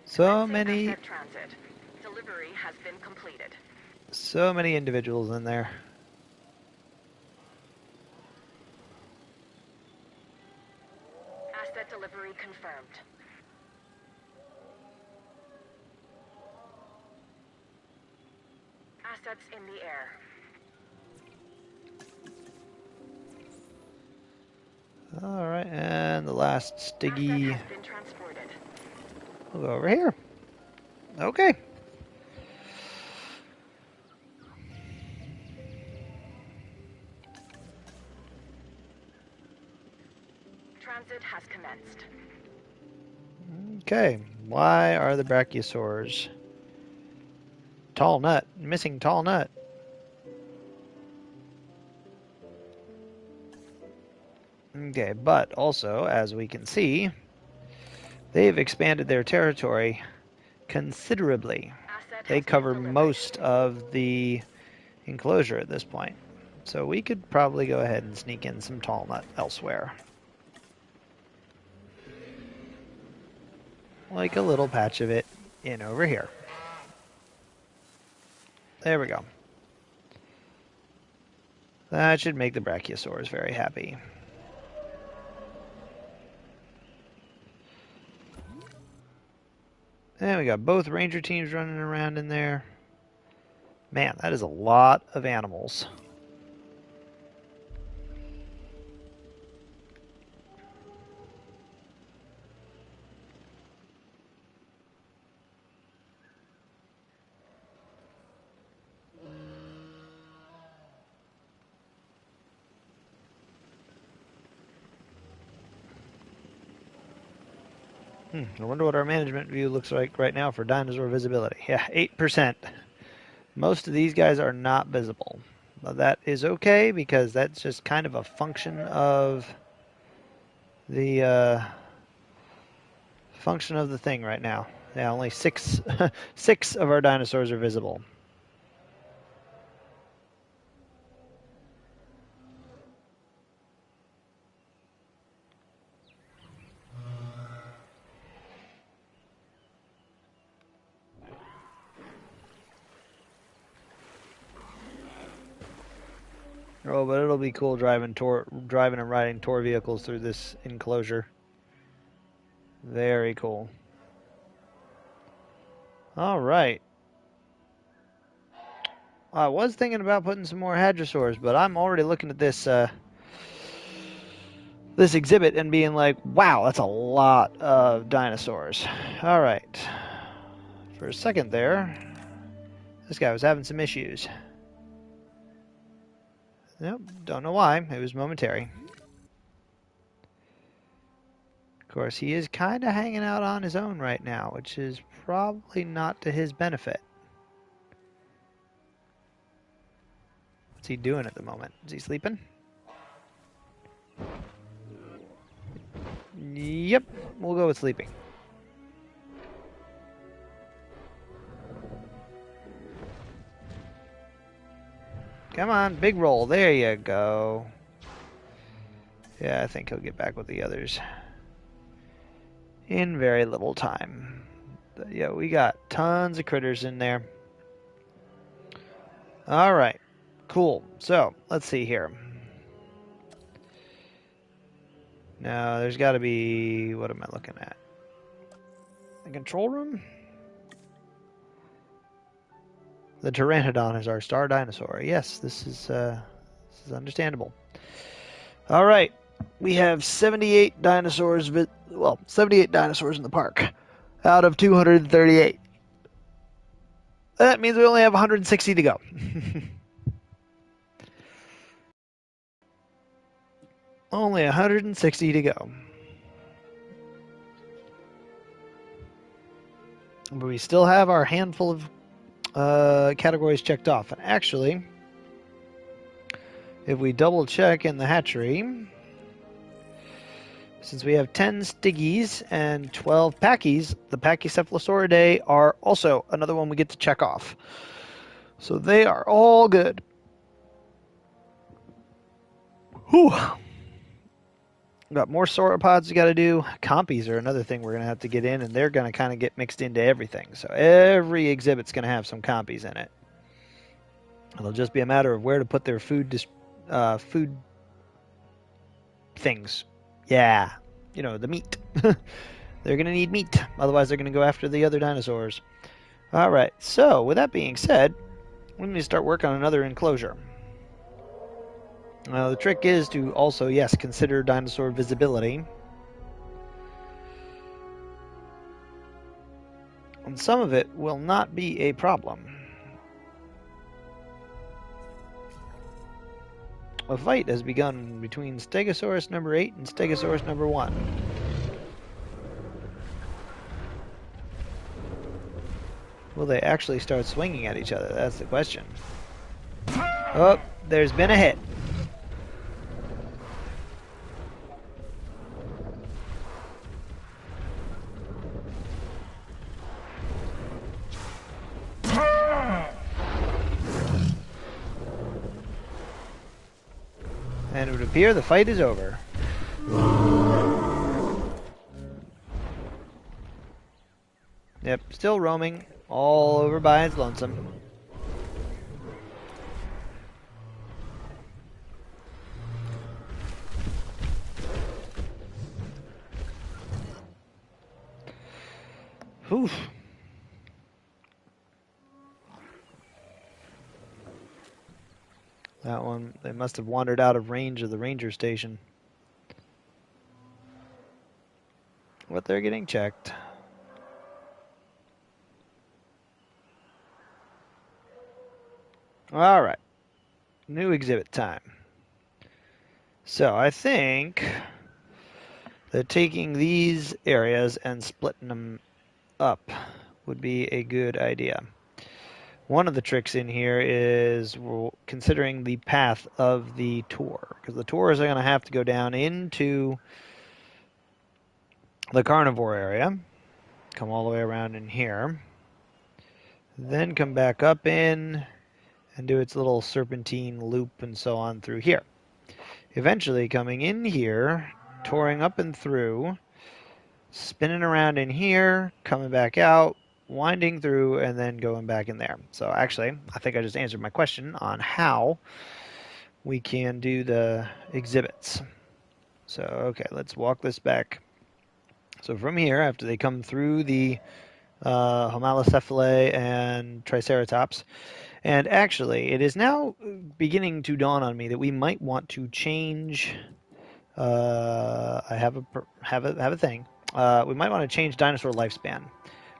So Commencing many, asset transit. Delivery has been completed. so many individuals in there. Asset delivery confirmed. Assets in the air. All right, and the last Asset Stiggy has been transported. will go over here. Okay. Transit has commenced. Okay. Why are the brachiosaurs? Tall nut. Missing tall nut. Okay, but also, as we can see, they've expanded their territory considerably. Asset They has been cover delivered. most of the enclosure at this point. So we could probably go ahead and sneak in some tall nut elsewhere. Like a little patch of it in over here. There we go. That should make the brachiosaurs very happy. And we got both ranger teams running around in there. Man, that is a lot of animals. I wonder what our management view looks like right now for dinosaur visibility. Yeah, 8%. Most of these guys are not visible. But that is okay because that's just kind of a function of the thing right now. Yeah, only six of our dinosaurs are visible. Oh, but it'll be cool driving and riding tour vehicles through this enclosure. Very cool. All right. I was thinking about putting some more hadrosaurs, but I'm already looking at this this exhibit and being like, wow, that's a lot of dinosaurs. All right. For a second there, this guy was having some issues. Nope, don't know why. It was momentary. Of course, he is kind of hanging out on his own right now, which is probably not to his benefit. What's he doing at the moment? Is he sleeping? Yep, we'll go with sleeping. Come on, big roll. There you go. Yeah, I think he'll get back with the others in very little time. But yeah, we got tons of critters in there. All right, cool. So let's see here. Now, there's got to be... What am I looking at? The control room? The Pteranodon is our star dinosaur. Yes, this is understandable. All right, we have 78 dinosaurs. 78 dinosaurs in the park. out of 238. That means we only have 160 to go. Only 160 to go. But we still have our handful of categories checked off. And actually, if we double check in the hatchery, since we have 10 Stiggies and 12 Packies, the Pachycephalosauridae are also another one we get to check off. So they are all good. Whew. Got more sauropods we got to do. Compies are another thing we're going to have to get in, and they're going to kind of get mixed into everything. So every exhibit's going to have some compies in it. It'll just be a matter of where to put their food things. Yeah, you know, the meat. They're going to need meat. Otherwise, they're going to go after the other dinosaurs. All right, so with that being said, we need to start working on another enclosure. The trick is to also, yes, consider dinosaur visibility. And some of it will not be a problem. A fight has begun between Stegosaurus number 8 and Stegosaurus number 1. Will they actually start swinging at each other? That's the question. Oh, there's been a hit. And it would appear the fight is over. Yep, still roaming, all over by its lonesome. Whew. That one, they must have wandered out of range of the ranger station. But they're getting checked. All right. New exhibit time. So I think that taking these areas and splitting them up would be a good idea. One of the tricks in here is considering the path of the tour, because the tours are going to have to go down into the carnivore area, come all the way around in here, then come back up in and do its little serpentine loop and so on through here. Eventually coming in here, touring up and through, spinning around in here, coming back out, winding through, and then going back in there. So actually, I think I just answered my question on how we can do the exhibits. So, okay, let's walk this back. So from here, after they come through the Homalocephalae and Triceratops, and actually, it is now beginning to dawn on me that we might want to change. I have a thing. We might want to change dinosaur lifespan.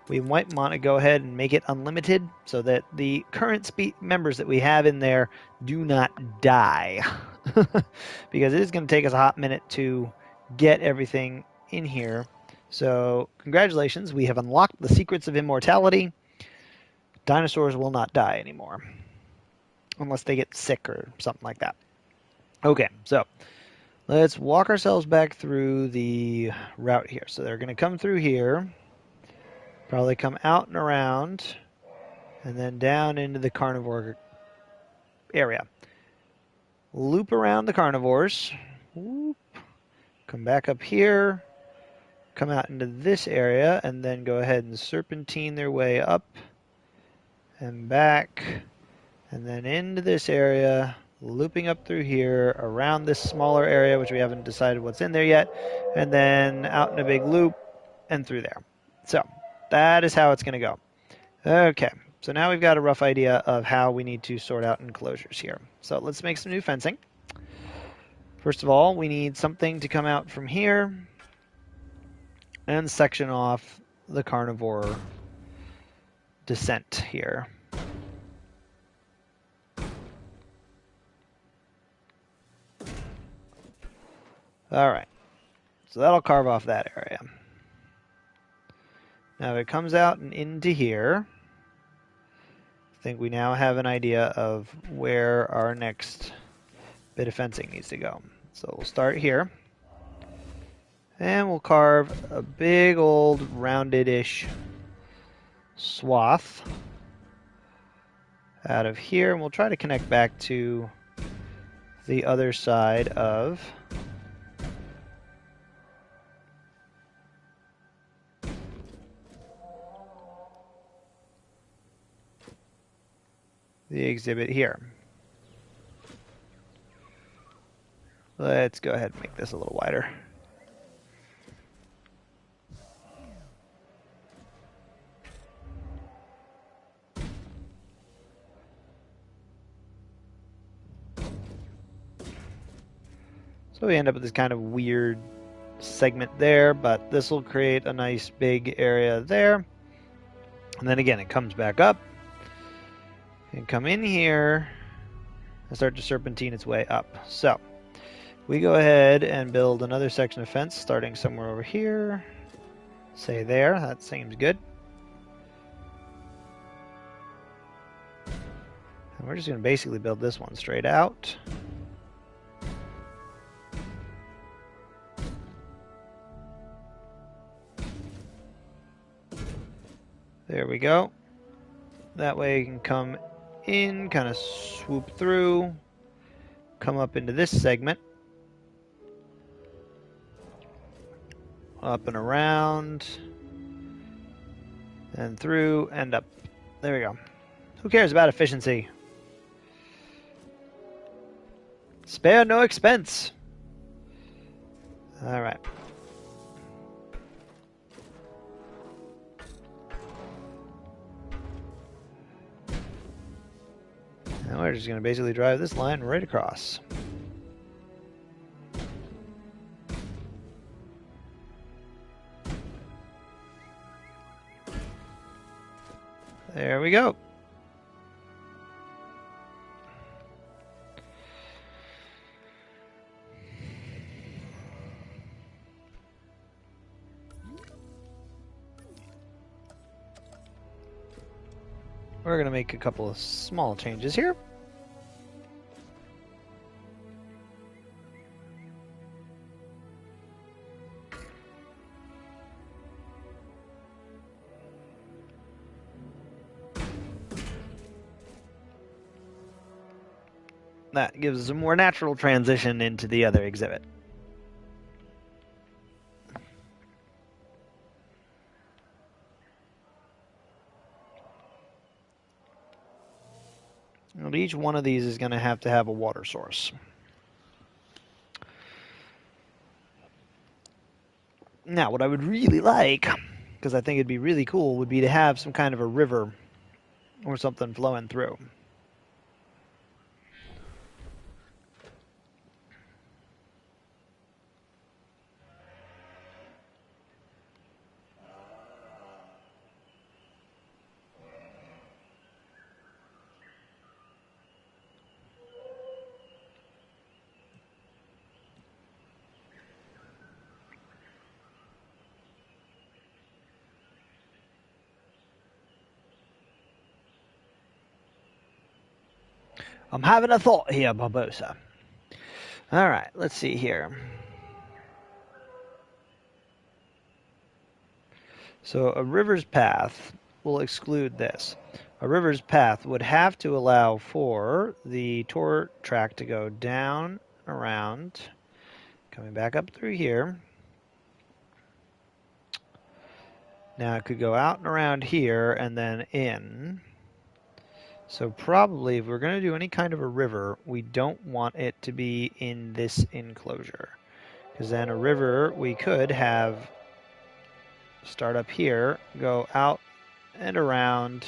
We might want to go ahead and make it unlimited so that the current members that we have in there do not die. Because it is going to take us a hot minute to get everything in here. So, congratulations, we have unlocked the secrets of immortality. Dinosaurs will not die anymore. Unless they get sick or something like that. Okay, so let's walk ourselves back through the route here. So they're going to come through here. Probably come out and around, and then down into the carnivore area. Loop around the carnivores. Whoop. Come back up here. Come out into this area, and then go ahead and serpentine their way up and back, and then into this area, looping up through here, around this smaller area, which we haven't decided what's in there yet, and then out in a big loop and through there. So that is how it's going to go. Okay, so now we've got a rough idea of how we need to sort out enclosures here. So let's make some new fencing. First of all, we need something to come out from here and section off the carnivore descent here. All right, so that'll carve off that area. Now if it comes out and into here, I think we now have an idea of where our next bit of fencing needs to go. So we'll start here, and we'll carve a big old rounded-ish swath out of here, and we'll try to connect back to the other side of the exhibit here. Let's go ahead and make this a little wider. So we end up with this kind of weird segment there, but this will create a nice big area there. And then again, it comes back up and come in here and start to serpentine its way up. So we go ahead and build another section of fence starting somewhere over here. Say there, that seems good. And we're just going to basically build this one straight out. There we go. That way you can come in, kind of swoop through, come up into this segment, up and around, and through and up. There we go. Who cares about efficiency? Spare no expense. All right. Now we're just going to basically drive this line right across. There we go. We're going to make a couple of small changes here. That gives us a more natural transition into the other exhibit. And each one of these is going to have a water source. Now, what I would really like, because I think it'd be really cool, would be to have some kind of a river or something flowing through. I'm having a thought here, Barbosa. All right, let's see here. So a river's path will exclude this. A river's path would have to allow for the tour track to go down, around, coming back up through here. Now it could go out and around here and then in. So probably if we're going to do any kind of a river, we don't want it to be in this enclosure. Because then a river we could have start up here, go out and around,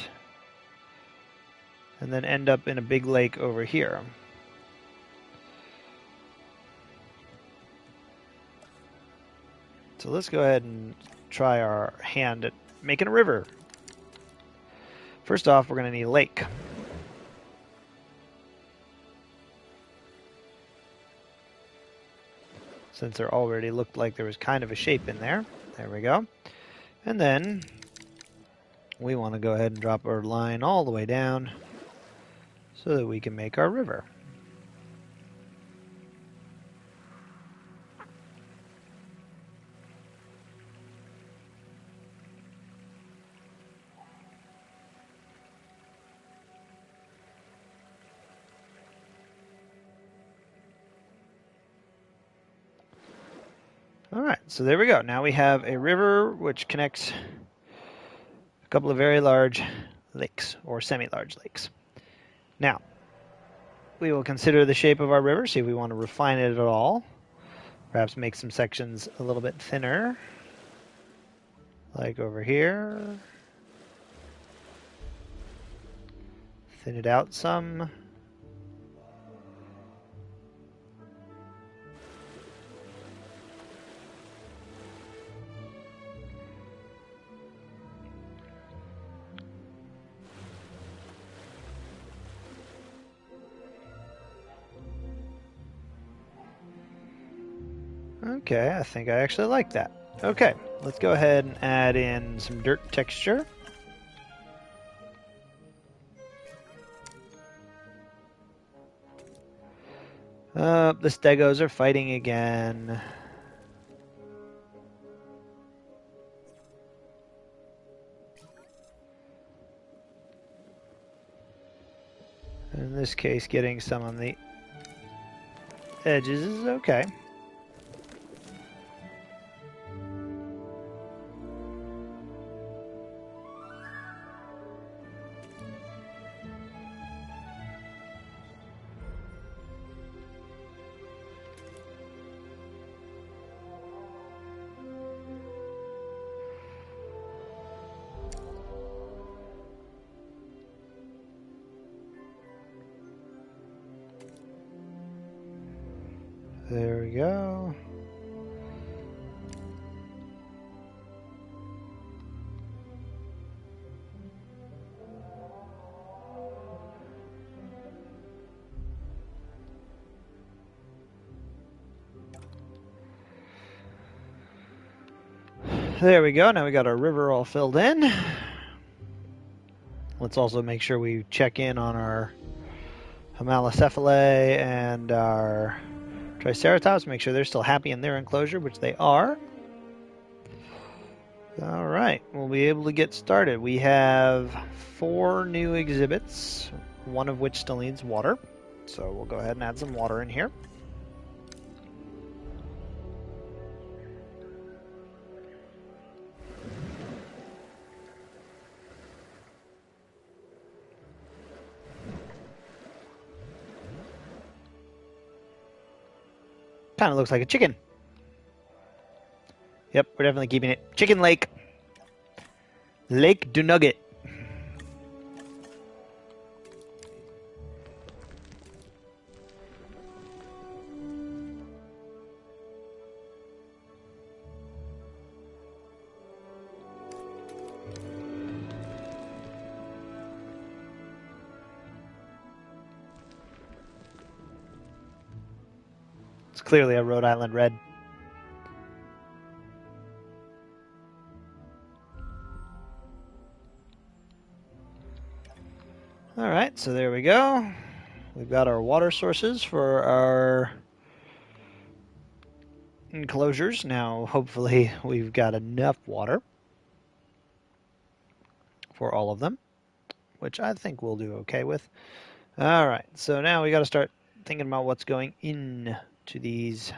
and then end up in a big lake over here. So let's go ahead and try our hand at making a river. First off, we're going to need a lake. Since there already looked like there was kind of a shape in there. There we go. And then we want to go ahead and drop our line all the way down so that we can make our river. Alright, so there we go. Now we have a river which connects a couple of very large lakes, or semi-large lakes. Now, we will consider the shape of our river, see if we want to refine it at all. Perhaps make some sections a little bit thinner, like over here. Thin it out some. Okay, I think I actually like that. Okay, let's go ahead and add in some dirt texture. The stegos are fighting again. In this case, getting some on the edges is okay. There we go. There we go. Now we got our river all filled in. Let's also make sure we check in on our Homalocephalae and our Triceratops, make sure they're still happy in their enclosure, which they are. Alright, we'll be able to get started. We have 4 new exhibits, one of which still needs water. So we'll go ahead and add some water in here. Kind of looks like a chicken. Yep, we're definitely keeping it. Chicken Lake. Lake du Nugget. It's clearly a Rhode Island red. Alright, so there we go. We've got our water sources for our enclosures. Now, hopefully, we've got enough water for all of them, which I think we'll do okay with. Alright, so now we got to start thinking about what's going in to these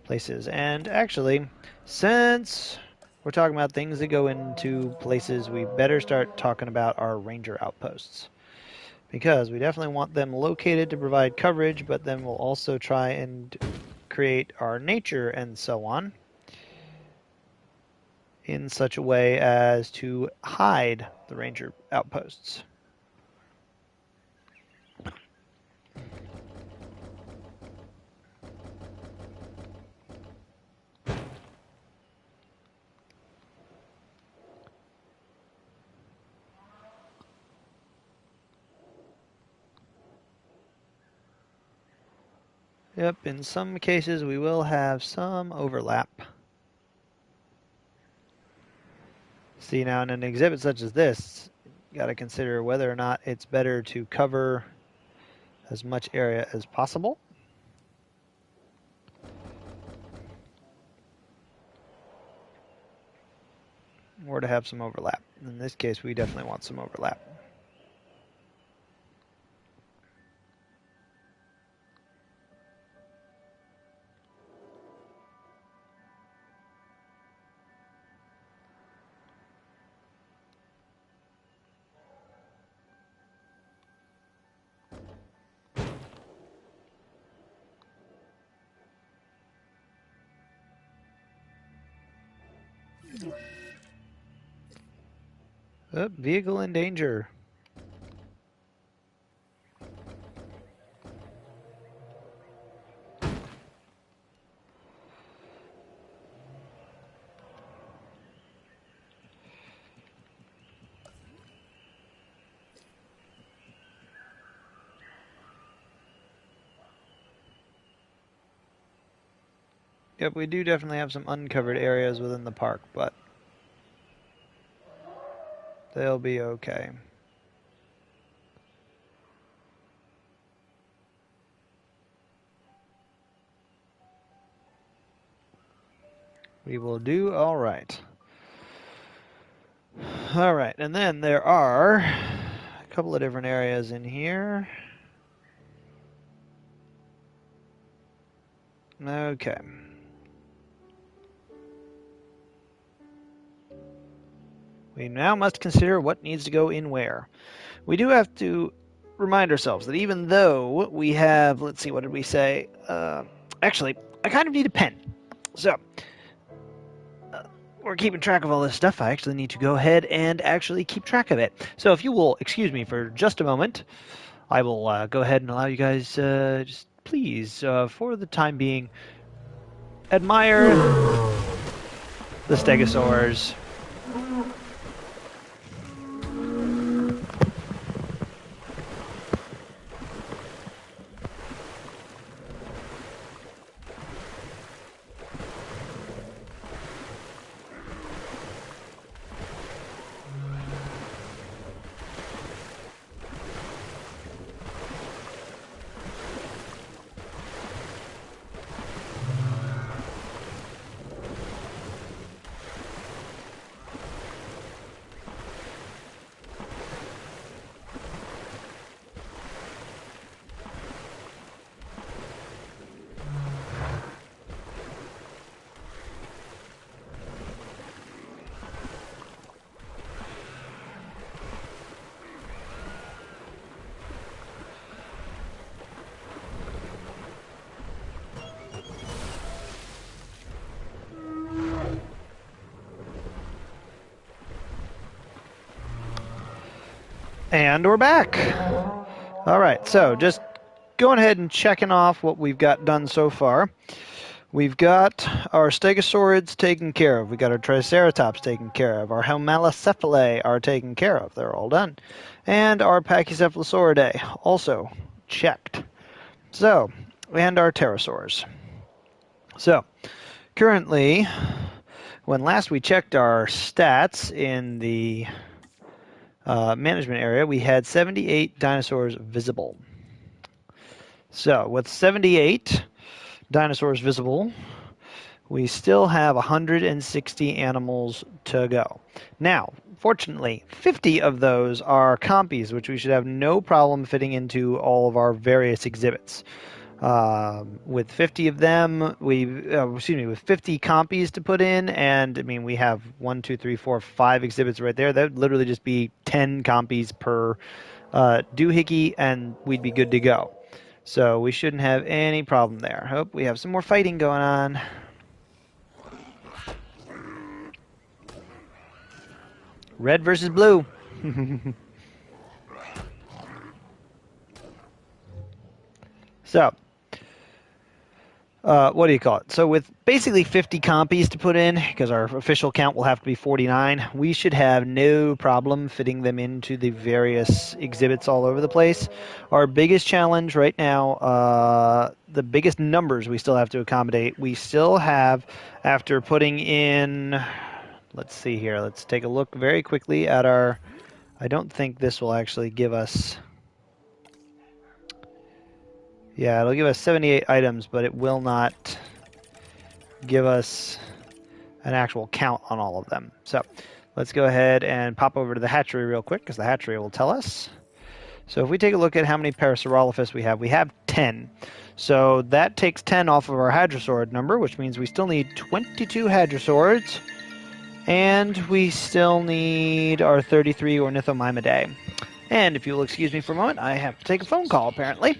places. And actually, since we're talking about things that go into places, we better start talking about our ranger outposts, because we definitely want them located to provide coverage, but then we'll also try and create our nature and so on in such a way as to hide the ranger outposts. Yep, in some cases we will have some overlap. See, now in an exhibit such as this, you got to consider whether or not it's better to cover as much area as possible, or to have some overlap. In this case, we definitely want some overlap. Oh, vehicle in danger. Yep, we do definitely have some uncovered areas within the park, but they'll be okay. We will do all right. All right, and then there are a couple of different areas in here. Okay. We now must consider what needs to go in where. We do have to remind ourselves that even though we have, let's see, what did we say? Actually, I kind of need a pen. So, we're keeping track of all this stuff. I actually need to go ahead and actually keep track of it. So if you will excuse me for just a moment, I will go ahead and allow you guys, just please, for the time being, admire the stegosaurs. And we're back. All right, so just going ahead and checking off what we've got done so far. We've got our stegosaurids taken care of. We've got our triceratops taken care of. Our homalocephalae are taken care of. They're all done. And our pachycephalosauridae also checked. So, and our pterosaurs. So, currently, when last we checked our stats in the management area, we had 78 dinosaurs visible. So, with 78 dinosaurs visible, we still have 160 animals to go. Now, fortunately, 50 of those are compies, which we should have no problem fitting into all of our various exhibits. With 50 of them, with 50 compies to put in, and I mean, we have 1, 2, 3, 4, 5 exhibits right there. That would literally just be 10 compies per doohickey, and we'd be good to go. So we shouldn't have any problem there. Hope we have some more fighting going on. Red versus blue. So, what do you call it? So with basically 50 compies to put in, because our official count will have to be 49, we should have no problem fitting them into the various exhibits all over the place. Our biggest challenge right now, the biggest numbers we still have to accommodate, we still have, after putting in, let's see here, let's take a look very quickly at our, I don't think this will actually give us, yeah, it'll give us 78 items, but it will not give us an actual count on all of them. So let's go ahead and pop over to the hatchery real quick, because the hatchery will tell us. So if we take a look at how many Parasaurolophus we have 10. So that takes 10 off of our Hadrosaurid number, which means we still need 22 Hadrosaurids, and we still need our 33 Ornithomimidae. And if you'll excuse me for a moment, I have to take a phone call, apparently.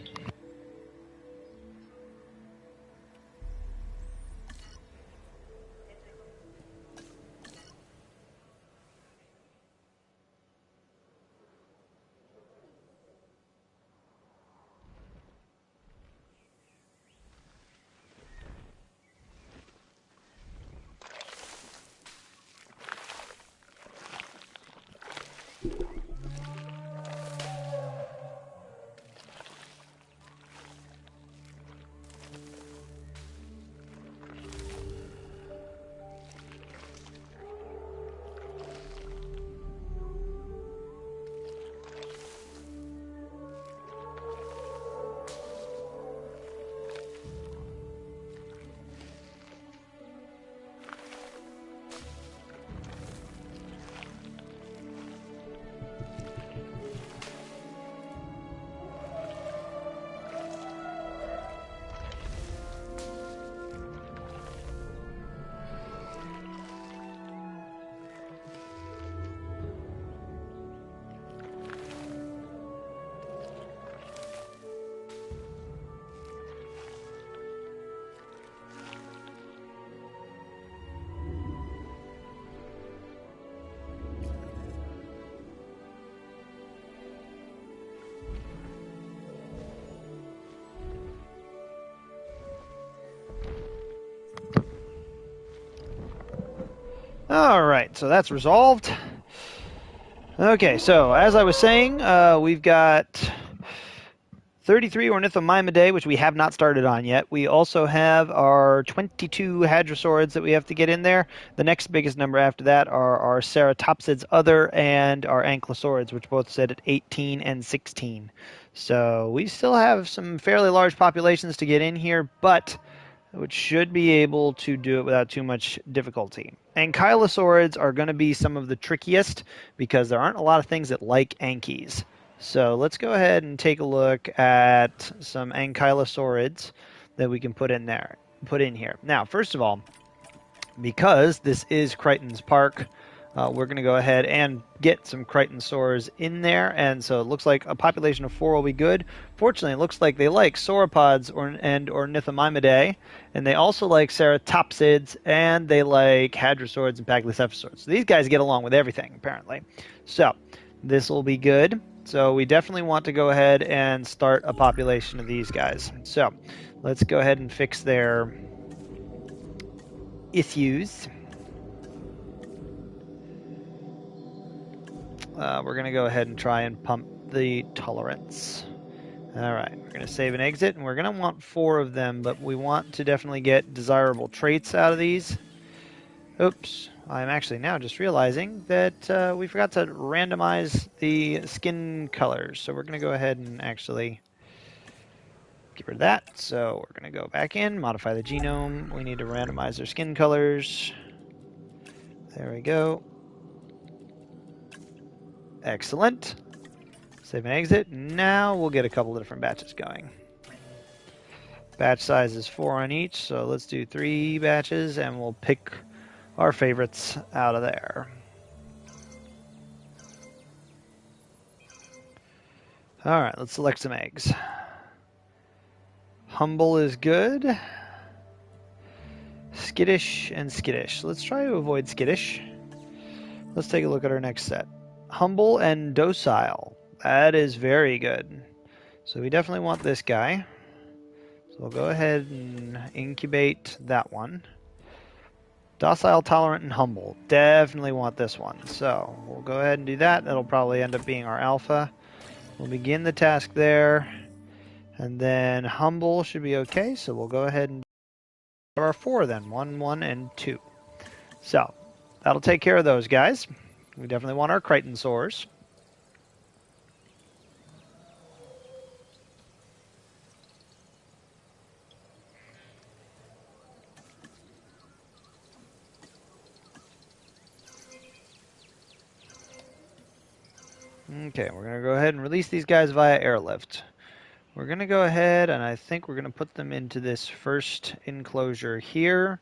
All right, so that's resolved. Okay, so as I was saying, we've got 33 Ornithomimidae, which we have not started on yet. We also have our 22 Hadrosaurids that we have to get in there. The next biggest number after that are our Ceratopsids other and our Ankylosaurids, which both sit at 18 and 16. So we still have some fairly large populations to get in here, but which should be able to do it without too much difficulty. Ankylosaurids are going to be some of the trickiest because there aren't a lot of things that like Ankies. So let's go ahead and take a look at some Ankylosaurids that we can put in here. Now, first of all, because this is Crichton's Park, we're going to go ahead and get some Crichtonsaurs in there, and so it looks like a population of 4 will be good. Fortunately, it looks like they like sauropods and Ornithomimidae, and they also like ceratopsids, and they like hadrosaurids and pachycephalosaurs. So these guys get along with everything, apparently. So this will be good. So we definitely want to go ahead and start a population of these guys. So let's go ahead and fix their issues. We're going to go ahead and try and pump the tolerance. All right, we're going to save and exit, and we're going to want 4 of them, but we want to definitely get desirable traits out of these. Oops, I'm actually now just realizing that we forgot to randomize the skin colors. So we're going to go ahead and actually get rid of that. So we're going to go back in, modify the genome. We need to randomize their skin colors. There we go. Excellent. Save and exit. Now we'll get a couple of different batches going. Batch size is 4 on each, so let's do 3 batches, and we'll pick our favorites out of there. All right, let's select some eggs. Humble is good. Skittish and skittish. Let's try to avoid skittish. Let's take a look at our next set. Humble and docile. That is very good. So we definitely want this guy. So we'll go ahead and incubate that one. Docile, tolerant, and humble. Definitely want this one. So we'll go ahead and do that. That'll probably end up being our alpha. We'll begin the task there. And then humble should be okay. So we'll go ahead and do our 4 then. 1, 1, and 2. So that'll take care of those guys. We definitely want our Crichton sores. Okay, we're going to go ahead and release these guys via airlift. We're going to go ahead and I think we're going to put them into this first enclosure here.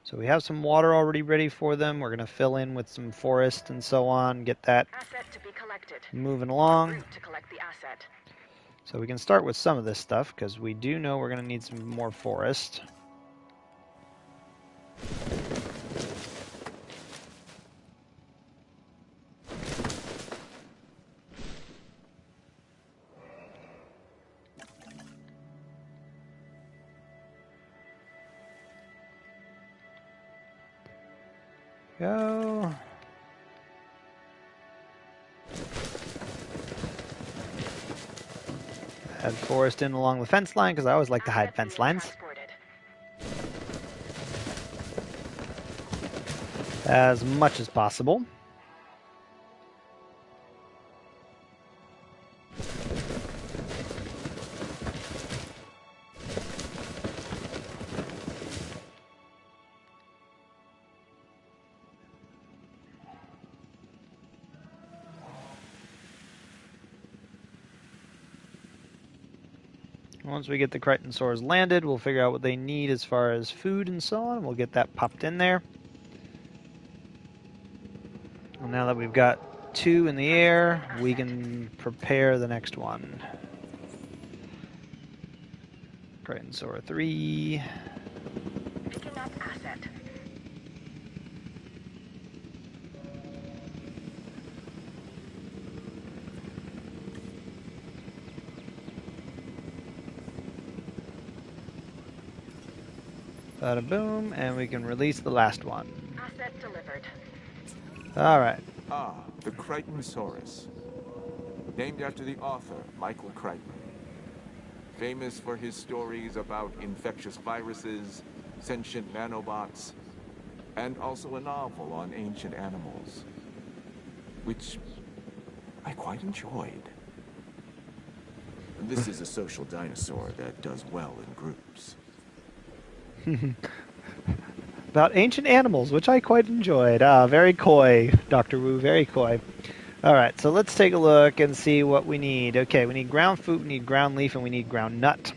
So we have some water already ready for them. We're going to fill in with some forest and so on, get that Asset to be collected. moving along. Route to collect the asset. So we can start with some of this stuff because we do know we're going to need some more forest. Go. Add forest in along the fence line because I always like to hide fence lines. As much as possible. Once we get the Crichton sores landed, we'll figure out what they need as far as food and so on. We'll get that popped in there. Well, now that we've got 2 in the air, we can prepare the next one. Crichton sore 3. Picking up asset. Bada boom, and we can release the last one. Asset delivered. Alright. Ah, the Crichtonsaurus. Named after the author, Michael Crichton. Famous for his stories about infectious viruses, sentient nanobots, and also a novel on ancient animals, which I quite enjoyed. This is a social dinosaur that does well in groups. About ancient animals, which I quite enjoyed. Very coy, Dr. Wu, very coy. Alright, so let's take a look and see what we need. Okay, we need ground fruit, we need ground leaf, and we need ground nut.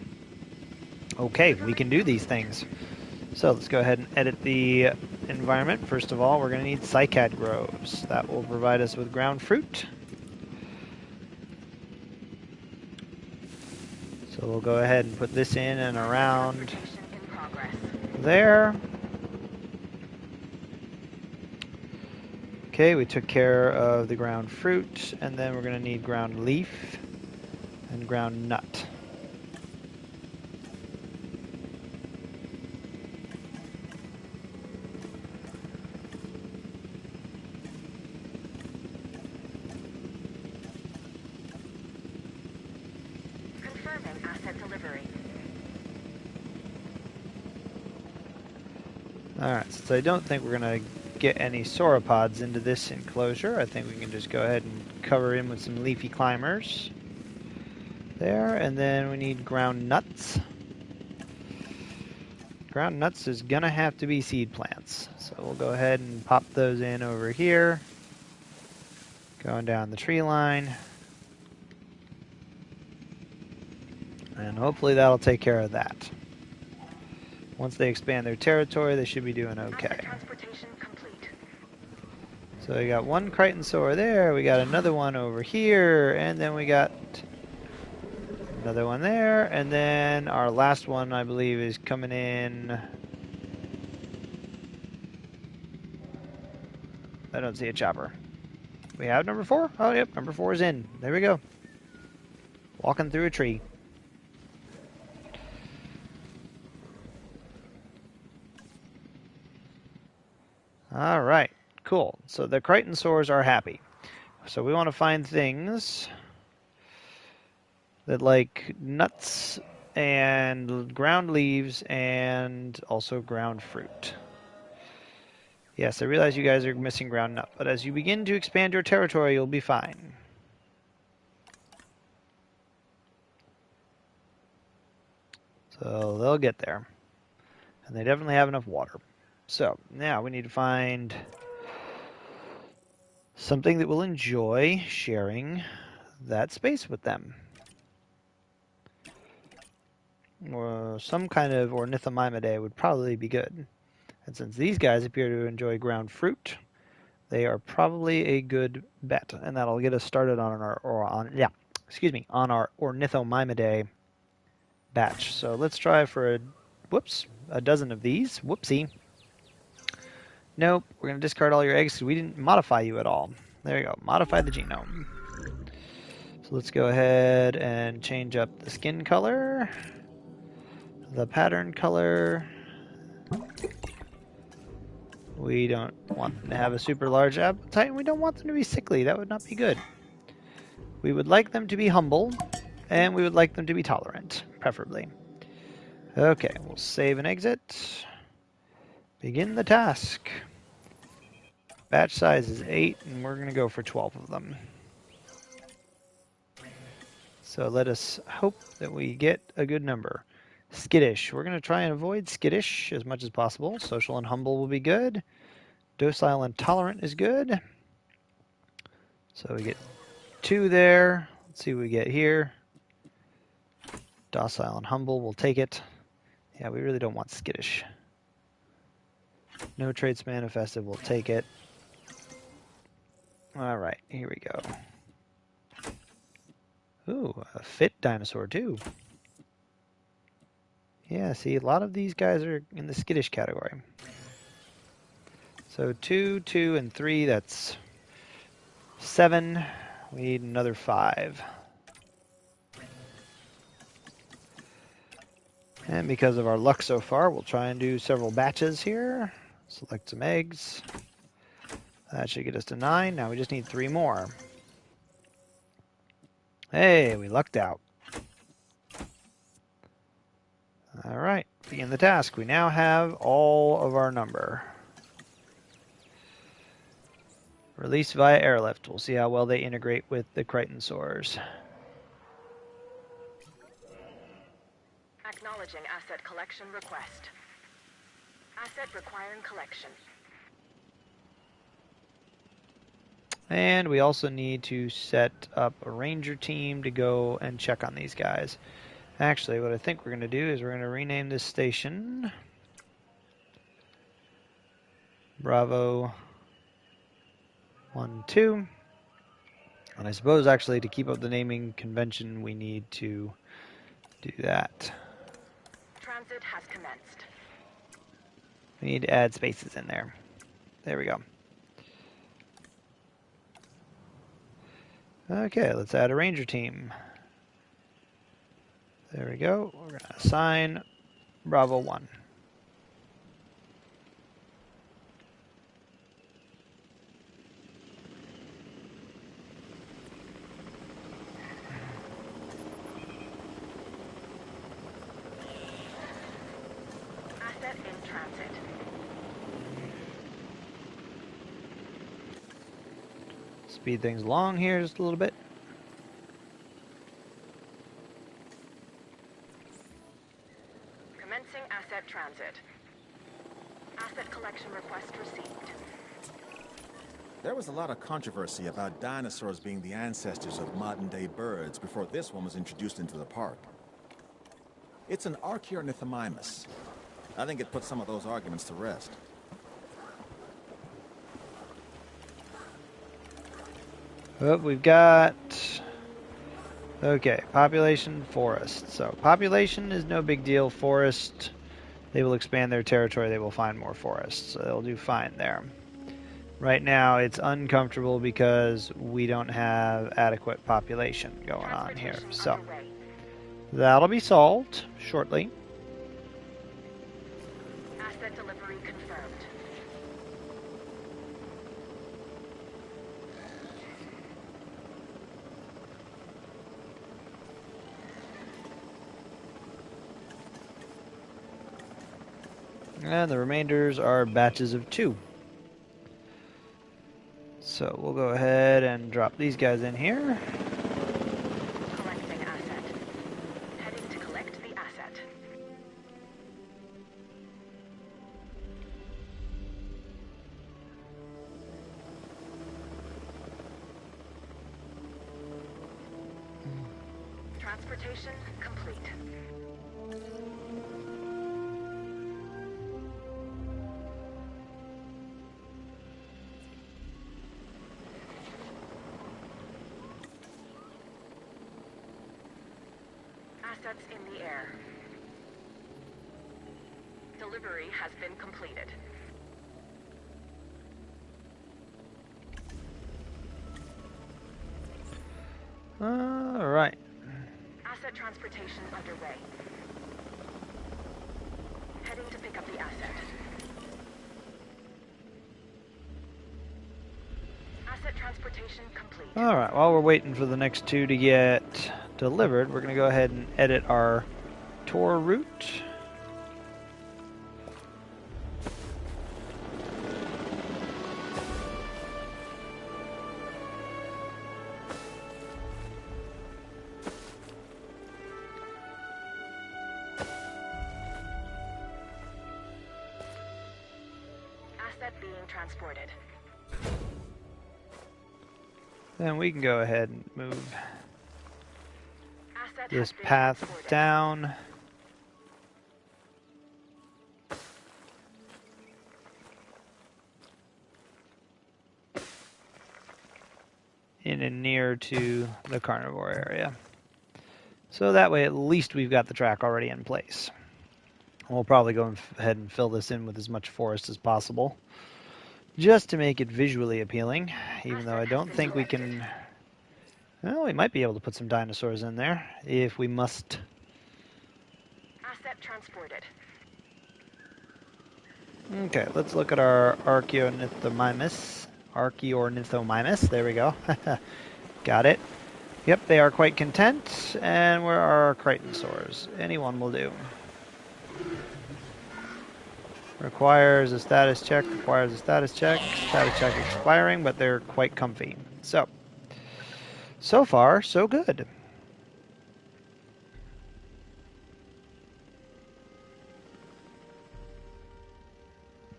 Okay, we can do these things. So let's go ahead and edit the environment. First of all, we're going to need cycad groves. That will provide us with ground fruit. So we'll go ahead and put this in and around there. Okay, we took care of the ground fruit, and then we're going to need ground leaf and ground nut. Confirming asset delivery. Alright, since I don't think we're going to get any sauropods into this enclosure, I think we can just go ahead and cover in with some leafy climbers. There, and then we need ground nuts. Ground nuts is going to have to be seed plants. So we'll go ahead and pop those in over here. Going down the tree line. And hopefully that'll take care of that. Once they expand their territory, they should be doing okay. Transportation complete. So we got one Crichtonsaur there, we got another one over here, and then we got another one there, and then our last one, I believe, is coming in. I don't see a chopper. We have number 4? Oh, yep, number 4 is in. There we go. Walking through a tree. All right, cool. So the Crichtonsaurs are happy. So we want to find things that like nuts and ground leaves and also ground fruit. Yes, I realize you guys are missing ground nut, but as you begin to expand your territory, you'll be fine. So they'll get there. And they definitely have enough water. So now we need to find something that will enjoy sharing that space with them. Or some kind of ornithomimidae would probably be good. And since these guys appear to enjoy ground fruit, they are probably a good bet. And that'll get us started on our on our ornithomimidae batch. So let's try for a dozen of these. Whoopsie. Nope, we're going to discard all your eggs because we didn't modify you at all. There you go, modify the genome. So let's go ahead and change up the skin color, the pattern color. We don't want them to have a super large appetite, and we don't want them to be sickly. That would not be good. We would like them to be humble, and we would like them to be tolerant, preferably. Okay, we'll save and exit. Begin the task. Batch size is 8, and we're going to go for 12 of them. So let us hope that we get a good number. Skittish. We're going to try and avoid skittish as much as possible. Social and humble will be good. Docile and tolerant is good. So we get 2 there. Let's see what we get here. Docile and humble, we'll take it. Yeah, we really don't want skittish. No traits manifested, we'll take it. All right, here we go. Ooh, a fit dinosaur too. Yeah, see, a lot of these guys are in the skittish category. So 2, 2, and 3, that's 7. We need another 5. And because of our luck so far, we'll try and do several batches here. Select some eggs. That should get us to 9. Now we just need 3 more. Hey, we lucked out. All right, begin the task. We now have all of our number. Release via airlift. We'll see how well they integrate with the Crichtonsaurs. Acknowledging asset collection request. Asset requiring collection. And we also need to set up a ranger team to go and check on these guys. Actually, what I think we're going to do is we're going to rename this station Bravo 1, 2. And I suppose actually to keep up the naming convention we need to do that. Transit has commenced. We need to add spaces in there. There we go. Okay, let's add a ranger team. There we go. We're going to assign Bravo 1. Asset in transit. Speed things along here just a little bit. Commencing asset transit. Asset collection request received. There was a lot of controversy about dinosaurs being the ancestors of modern-day birds before this one was introduced into the park. It's an Archaeornithomimus. I think it puts some of those arguments to rest. Oh, we've got... Okay, population, forest. So population is no big deal. Forest, they will expand their territory. They will find more forests. So they'll do fine there. Right now, it's uncomfortable because we don't have adequate population going on here. So that'll be solved shortly. Asset delivery confirmed. And the remainders are batches of 2. So we'll go ahead and drop these guys in here. Collecting asset. Heading to collect the asset. Transportation complete. Assets in the air. Delivery has been completed. All right. Asset transportation underway. Heading to pick up the asset. Asset transportation complete. All right. While we're waiting for the next 2 to get delivered, we're going to go ahead and edit our tour route. Asset being transported. Then we can go ahead and move Asset this has been path transported. down. In and near to the carnivore area. So that way at least we've got the track already in place. We'll probably go ahead and fill this in with as much forest as possible, just to make it visually appealing, even though I don't think we can... Well, we might be able to put some dinosaurs in there, if we must. Asset transported. Okay, let's look at our Archaeornithomimus. There we go. Got it. Yep, they are quite content. And where are our Crichtonsaurs? Anyone will do. Requires a status check, requires a status check. Status check expiring, but they're quite comfy. So far, so good.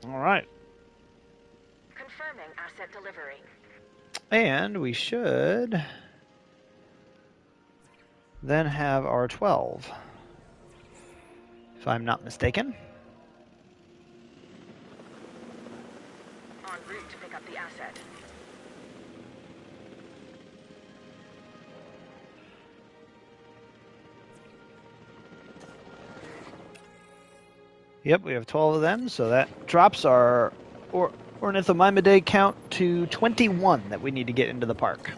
All right. Confirming asset delivery. And we should then have our 12, if I'm not mistaken. En route to pick up the asset. Yep, we have 12 of them, so that drops our Ornithomimidae count to 21 that we need to get into the park.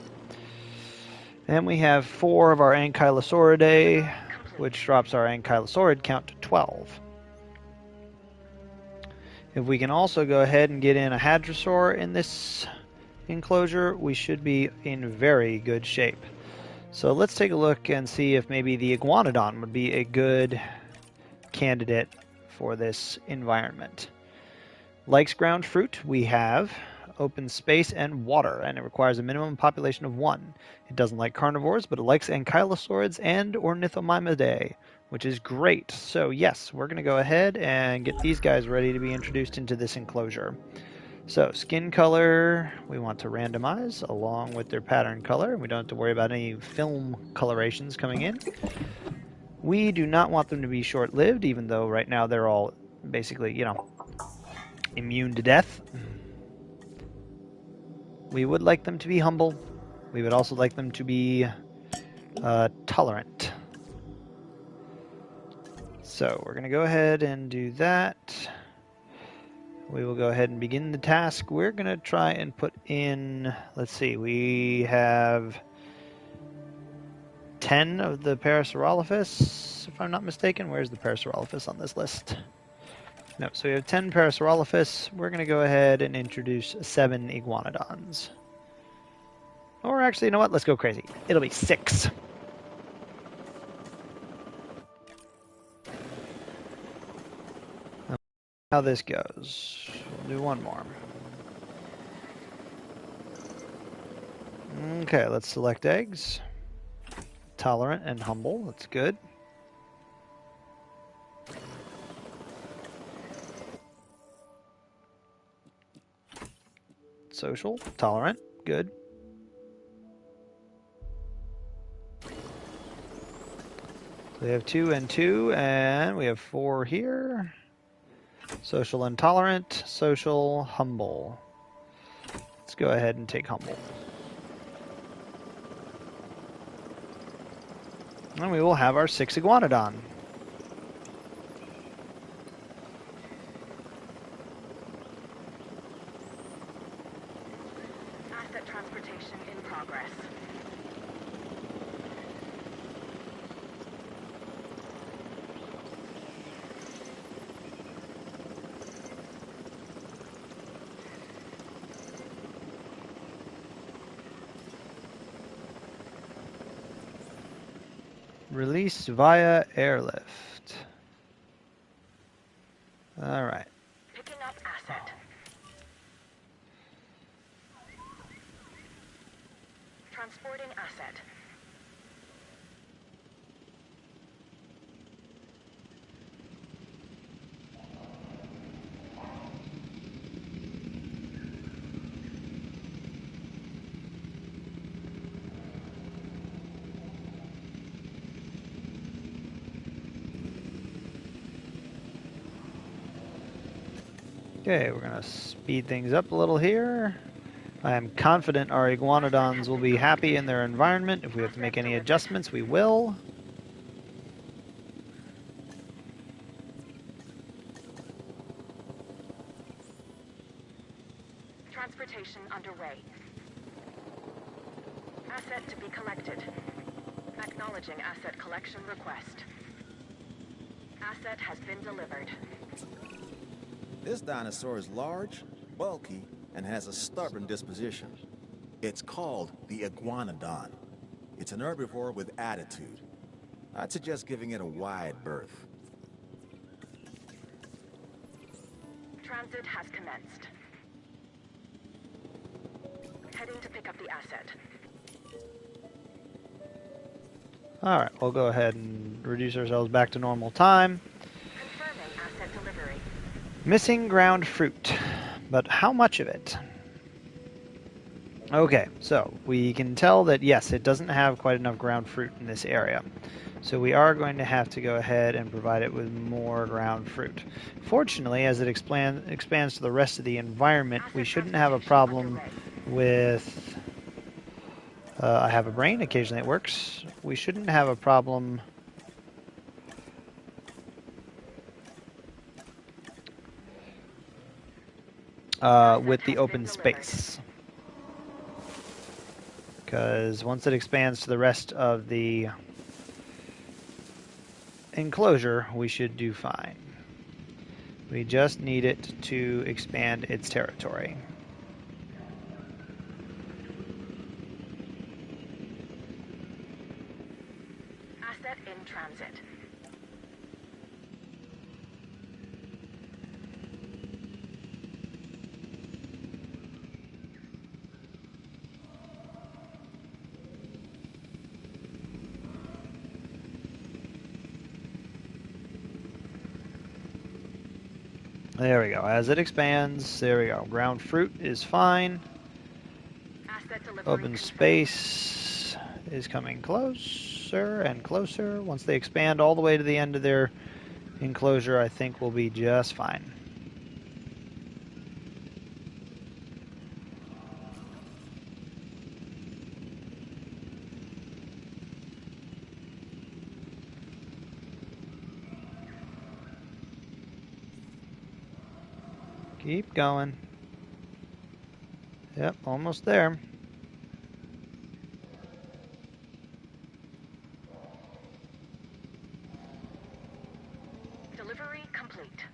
And we have 4 of our Ankylosauridae, which drops our Ankylosaurid count to 12. If we can also go ahead and get in a Hadrosaur in this enclosure, we should be in very good shape. So let's take a look and see if maybe the Iguanodon would be a good candidate for this environment. Likes ground fruit, we have open space and water, and it requires a minimum population of 1. It doesn't like carnivores, but it likes ankylosaurids and ornithomimidae, which is great. So yes, we're going to go ahead and get these guys ready to be introduced into this enclosure. So skin color, we want to randomize along with their pattern color. We don't have to worry about any film colorations coming in. We do not want them to be short-lived, even though right now they're all basically, you know, immune to death. We would like them to be humble. We would also like them to be tolerant. So we're going to go ahead and do that. We will go ahead and begin the task. We're going to try and put in, let's see, we have 10 of the Parasaurolophus, if I'm not mistaken. Where's the Parasaurolophus on this list? No, so we have 10 Parasaurolophus. We're going to go ahead and introduce 7 Iguanodons. Or actually, you know what? Let's go crazy. It'll be 6. How this goes. We'll do one more. Okay, let's select eggs. Tolerant and humble, that's good. Social, tolerant, good. So we have 2 and 2, and we have 4 here. Social intolerant, social, humble. Let's go ahead and take humble. And we will have our 6 iguanodon. Asset transportation in progress. Release via airlift. All right. Picking up asset. Transporting asset. Okay, we're going to speed things up a little here. I am confident our iguanodons will be happy in their environment. If we have to make any adjustments, we will. Transportation underway. Asset to be collected. Acknowledging asset collection request. Asset has been delivered. This dinosaur is large, bulky, and has a stubborn disposition. It's called the iguanodon. It's an herbivore with attitude. I'd suggest giving it a wide berth. Transit has commenced. Heading to pick up the asset. All right, we'll go ahead and reduce ourselves back to normal time. Confirming asset delivery. Missing ground fruit, but how much of it? Okay, so we can tell that yes, it doesn't have quite enough ground fruit in this area. So we are going to have to go ahead and provide it with more ground fruit. Fortunately, as it expands to the rest of the environment, we shouldn't have a problem with... I have a brain, occasionally it works. We shouldn't have a problem with the open space. Because once it expands to the rest of the enclosure, we should do fine. We just need it to expand its territory. Asset in transit. There we go. As it expands, there we go. Ground fruit is fine. Asset delivery Open confirmed. space is coming closer and closer. Once they expand all the way to the end of their enclosure, I think we'll be just fine. Keep going. Yep, almost there. Delivery complete.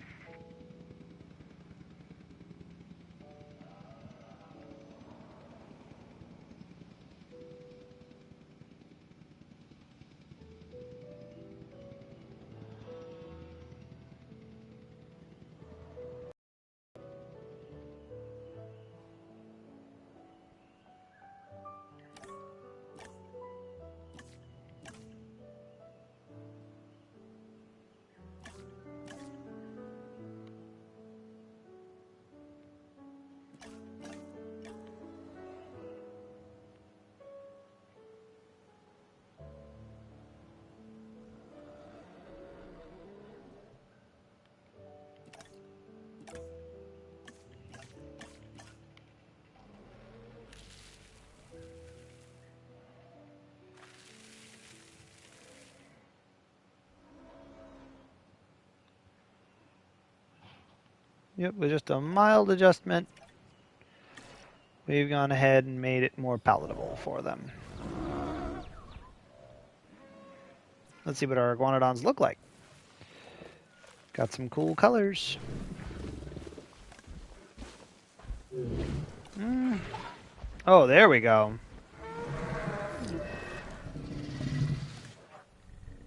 Yep, with just a mild adjustment, we've gone ahead and made it more palatable for them. Let's see what our iguanodons look like. Got some cool colors. Oh, there we go.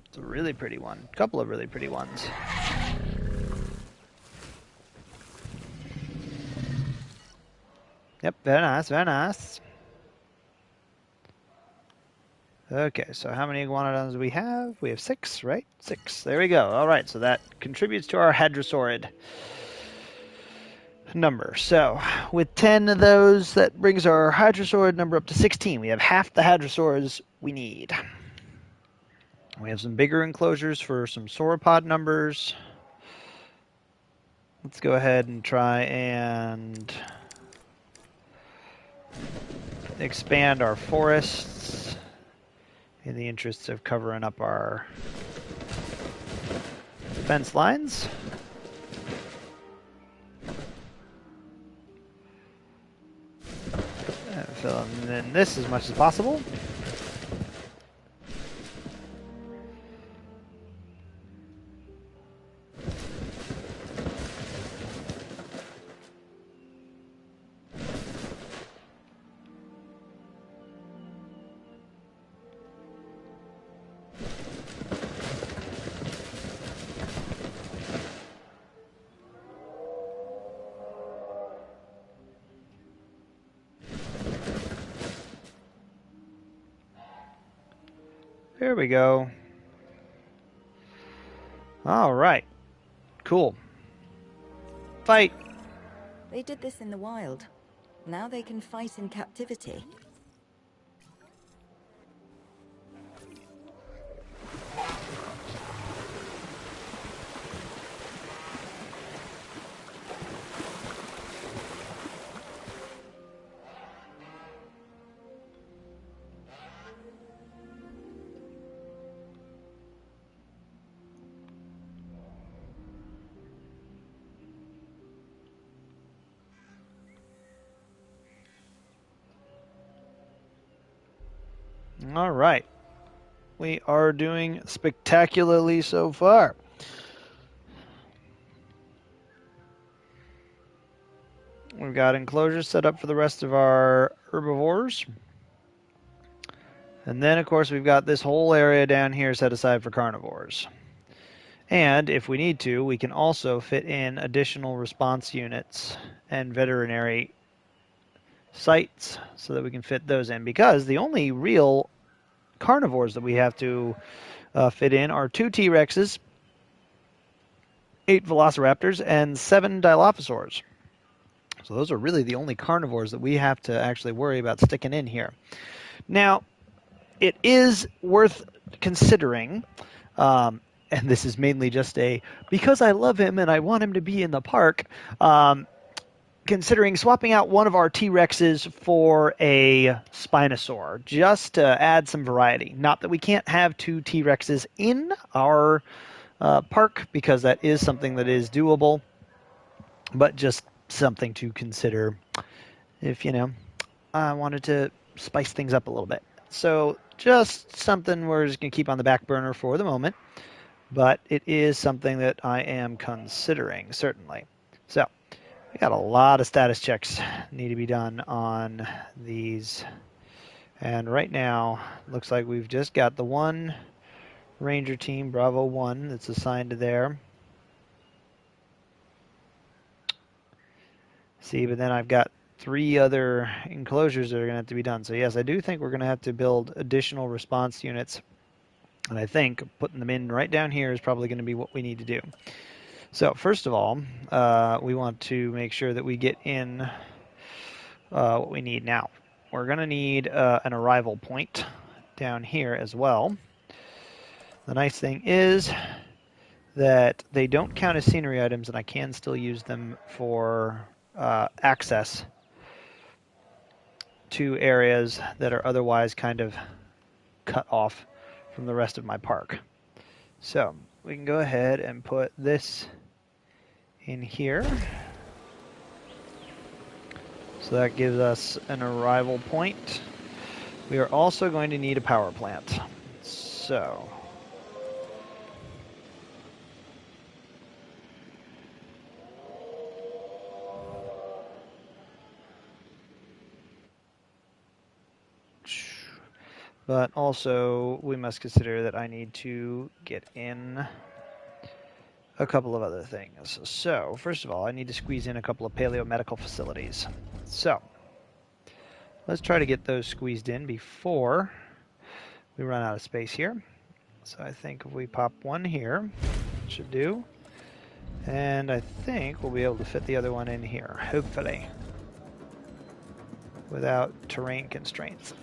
It's a really pretty one. A couple of really pretty ones. Yep, very nice, very nice. Okay, so how many iguanodons do we have? We have 6, right? 6. There we go. All right, so that contributes to our hadrosaurid number. So with 10 of those, that brings our hadrosaurid number up to 16. We have half the hadrosaurs we need. We have some bigger enclosures for some sauropod numbers. Let's go ahead and try and expand our forests in the interests of covering up our fence lines. And fill in this as much as possible. There we go. All right. Cool. Fight. They did this in the wild. Now they can fight in captivity. All right. We are doing spectacularly so far. We've got enclosures set up for the rest of our herbivores. And then, of course, we've got this whole area down here set aside for carnivores. And if we need to, we can also fit in additional response units and veterinary sites so that we can fit those in. Because the only real carnivores that we have to fit in are 2 T-Rexes, 8 Velociraptors, and 7 Dilophosaurs. So those are really the only carnivores that we have to actually worry about sticking in here. Now, it is worth considering, and this is mainly just because I love him and I want him to be in the park, considering swapping out one of our T-Rexes for a Spinosaur, just to add some variety. Not that we can't have 2 T-Rexes in our park, because that is something that is doable, but just something to consider if, I wanted to spice things up a little bit. So just something we're just going to keep on the back burner for the moment, but it is something that I am considering, certainly. So we got a lot of status checks need to be done on these. And right now, looks like we've just got the one Ranger team, Bravo 1, that's assigned to there. See, but then I've got 3 other enclosures that are going to have to be done. So yes, I do think we're going to have to build additional response units. And I think putting them in right down here is probably going to be what we need to do. So first of all, we want to make sure that we get in what we need now. We're going to need an arrival point down here as well. The nice thing is that they don't count as scenery items, and I can still use them for access to areas that are otherwise kind of cut off from the rest of my park. So we can go ahead and put this in here. So that gives us an arrival point. We are also going to need a power plant. So but also we must consider that I need to get in a couple of other things. So first of all, I need to squeeze in a couple of paleomedical facilities. So let's try to get those squeezed in before we run out of space here. So I think if we pop one here, it should do. And I think we'll be able to fit the other one in here, hopefully, without terrain constraints.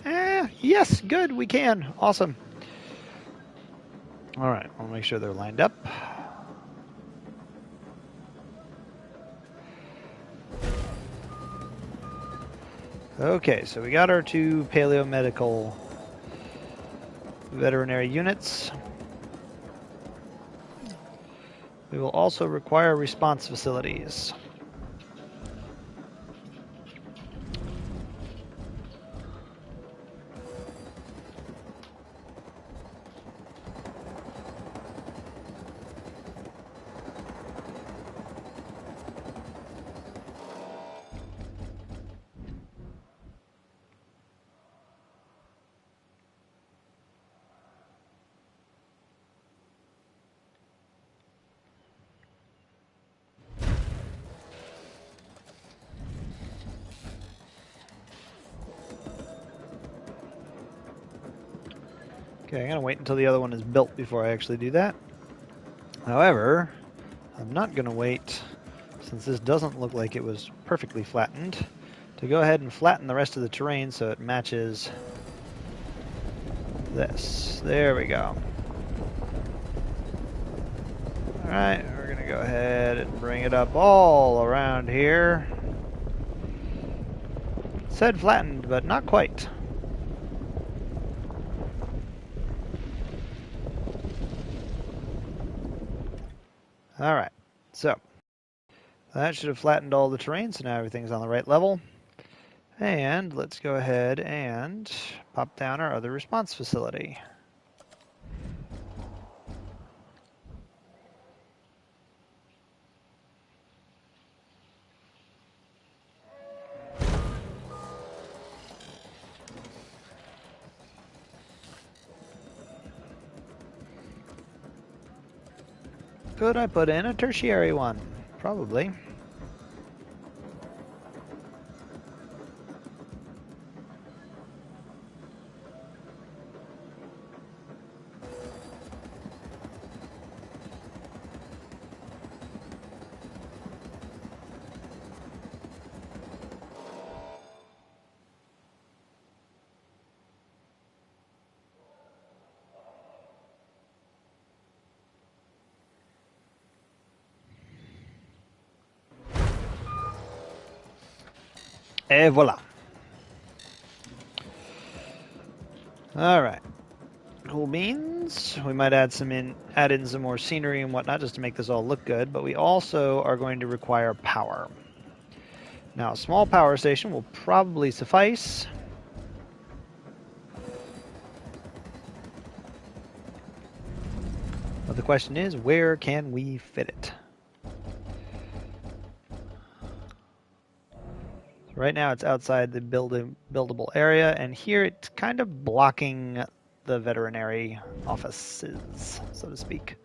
Yes, good, we can. Awesome. All right, I'll make sure they're lined up. Okay, so we got our two paleomedical veterinary units. We will also require response facilities. Okay, I'm going to wait until the other one is built before I actually do that. However, I'm not going to wait, since this doesn't look like it was perfectly flattened, to go ahead and flatten the rest of the terrain so it matches this. There we go. Alright, we're going to go ahead and bring it up all around here. It said flattened, but not quite. Alright, so that should have flattened all the terrain, so now everything's on the right level. And let's go ahead and pop down our other response facility. Could I put in a tertiary one? Probably. Et voila. Alright. Cool beans. We might add in some more scenery and whatnot just to make this all look good, but we also are going to require power. Now, a small power station will probably suffice. But the question is, where can we fit it? Right now it's outside the buildable area, and here it's kind of blocking the veterinary offices, so to speak.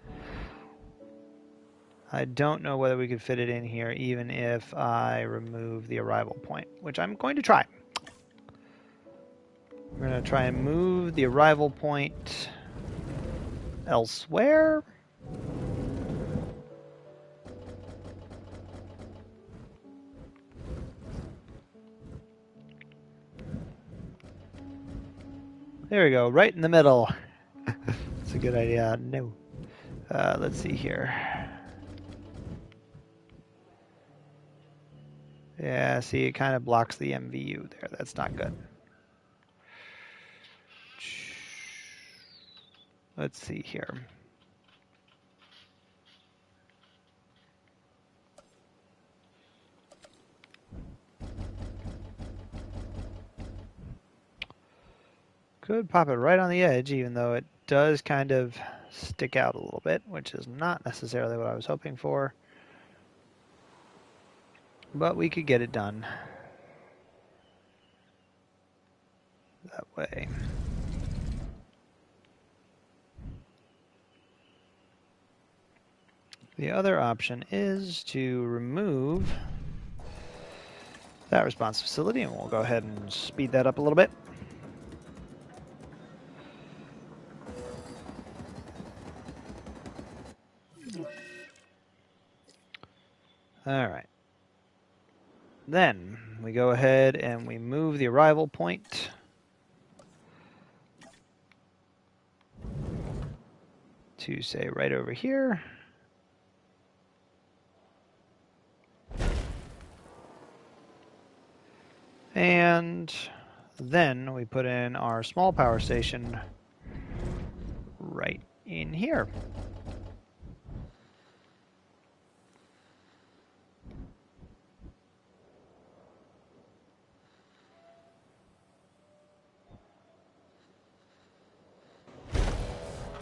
I don't know whether we could fit it in here even if I remove the arrival point, which I'm going to try. We're going to try and move the arrival point elsewhere. There we go, right in the middle. That's a good idea. No. Let's see here. Yeah, see, it kind of blocks the MVU there. That's not good. Let's see here. Could pop it right on the edge, even though it does kind of stick out a little bit, which is not necessarily what I was hoping for. But we could get it done that way. The other option is to remove that response facility, and we'll go ahead and speed that up a little bit. All right. Then we go ahead and we move the arrival point to, say, right over here. And then we put in our small power station right in here.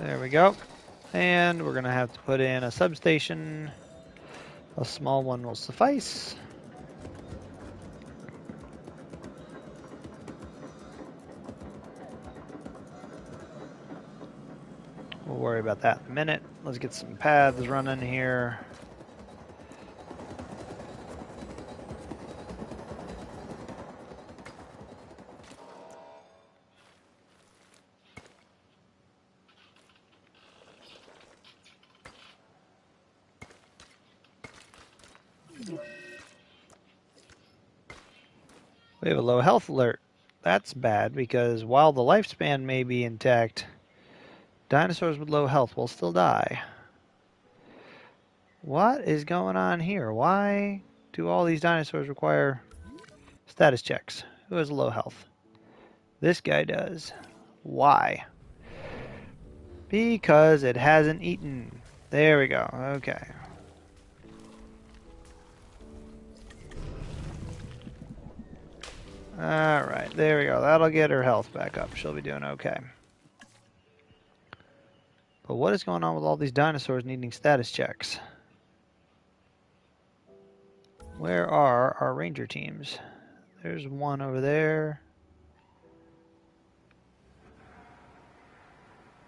There we go. And we're going to have to put in a substation. A small one will suffice. We'll worry about that in a minute. Let's get some paths running here. We have a low health alert. That's bad because while the lifespan may be intact, dinosaurs with low health will still die. What is going on here? Why do all these dinosaurs require status checks? Who has low health? This guy does. Why? Because it hasn't eaten. There we go. Okay. Alright, there we go. That'll get her health back up. She'll be doing okay. But what is going on with all these dinosaurs needing status checks? Where are our ranger teams? There's one over there.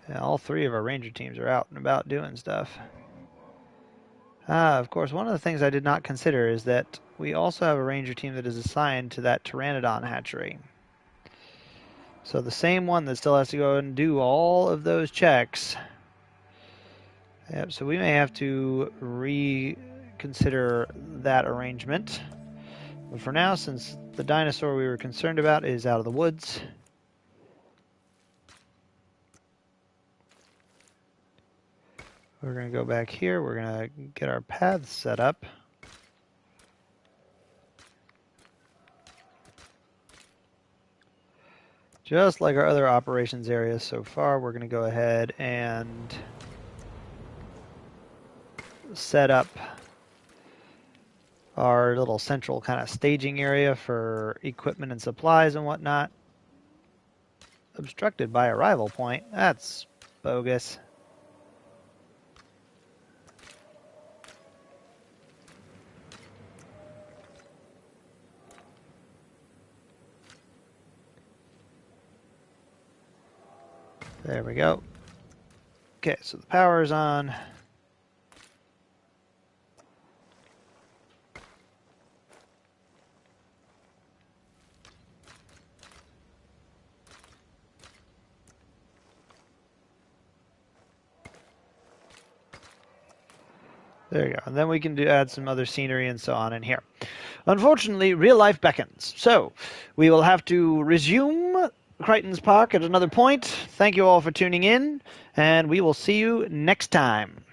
Yeah, all three of our ranger teams are out and about doing stuff. Of course, one of the things I did not consider is that we also have a ranger team that is assigned to that pteranodon hatchery. So the same one that still has to go and do all of those checks. Yep, so we may have to reconsider that arrangement. But for now, since the dinosaur we were concerned about is out of the woods, we're going to go back here. We're going to get our paths set up. Just like our other operations areas so far, we're going to go ahead and set up our little central kind of staging area for equipment and supplies and whatnot. Obstructed by arrival point. That's bogus. There we go. Okay, so the power is on. There you go. And then we can add some other scenery and so on in here. Unfortunately, real life beckons. So we will have to resume Crichton's Park at another point. Thank you all for tuning in, and we will see you next time.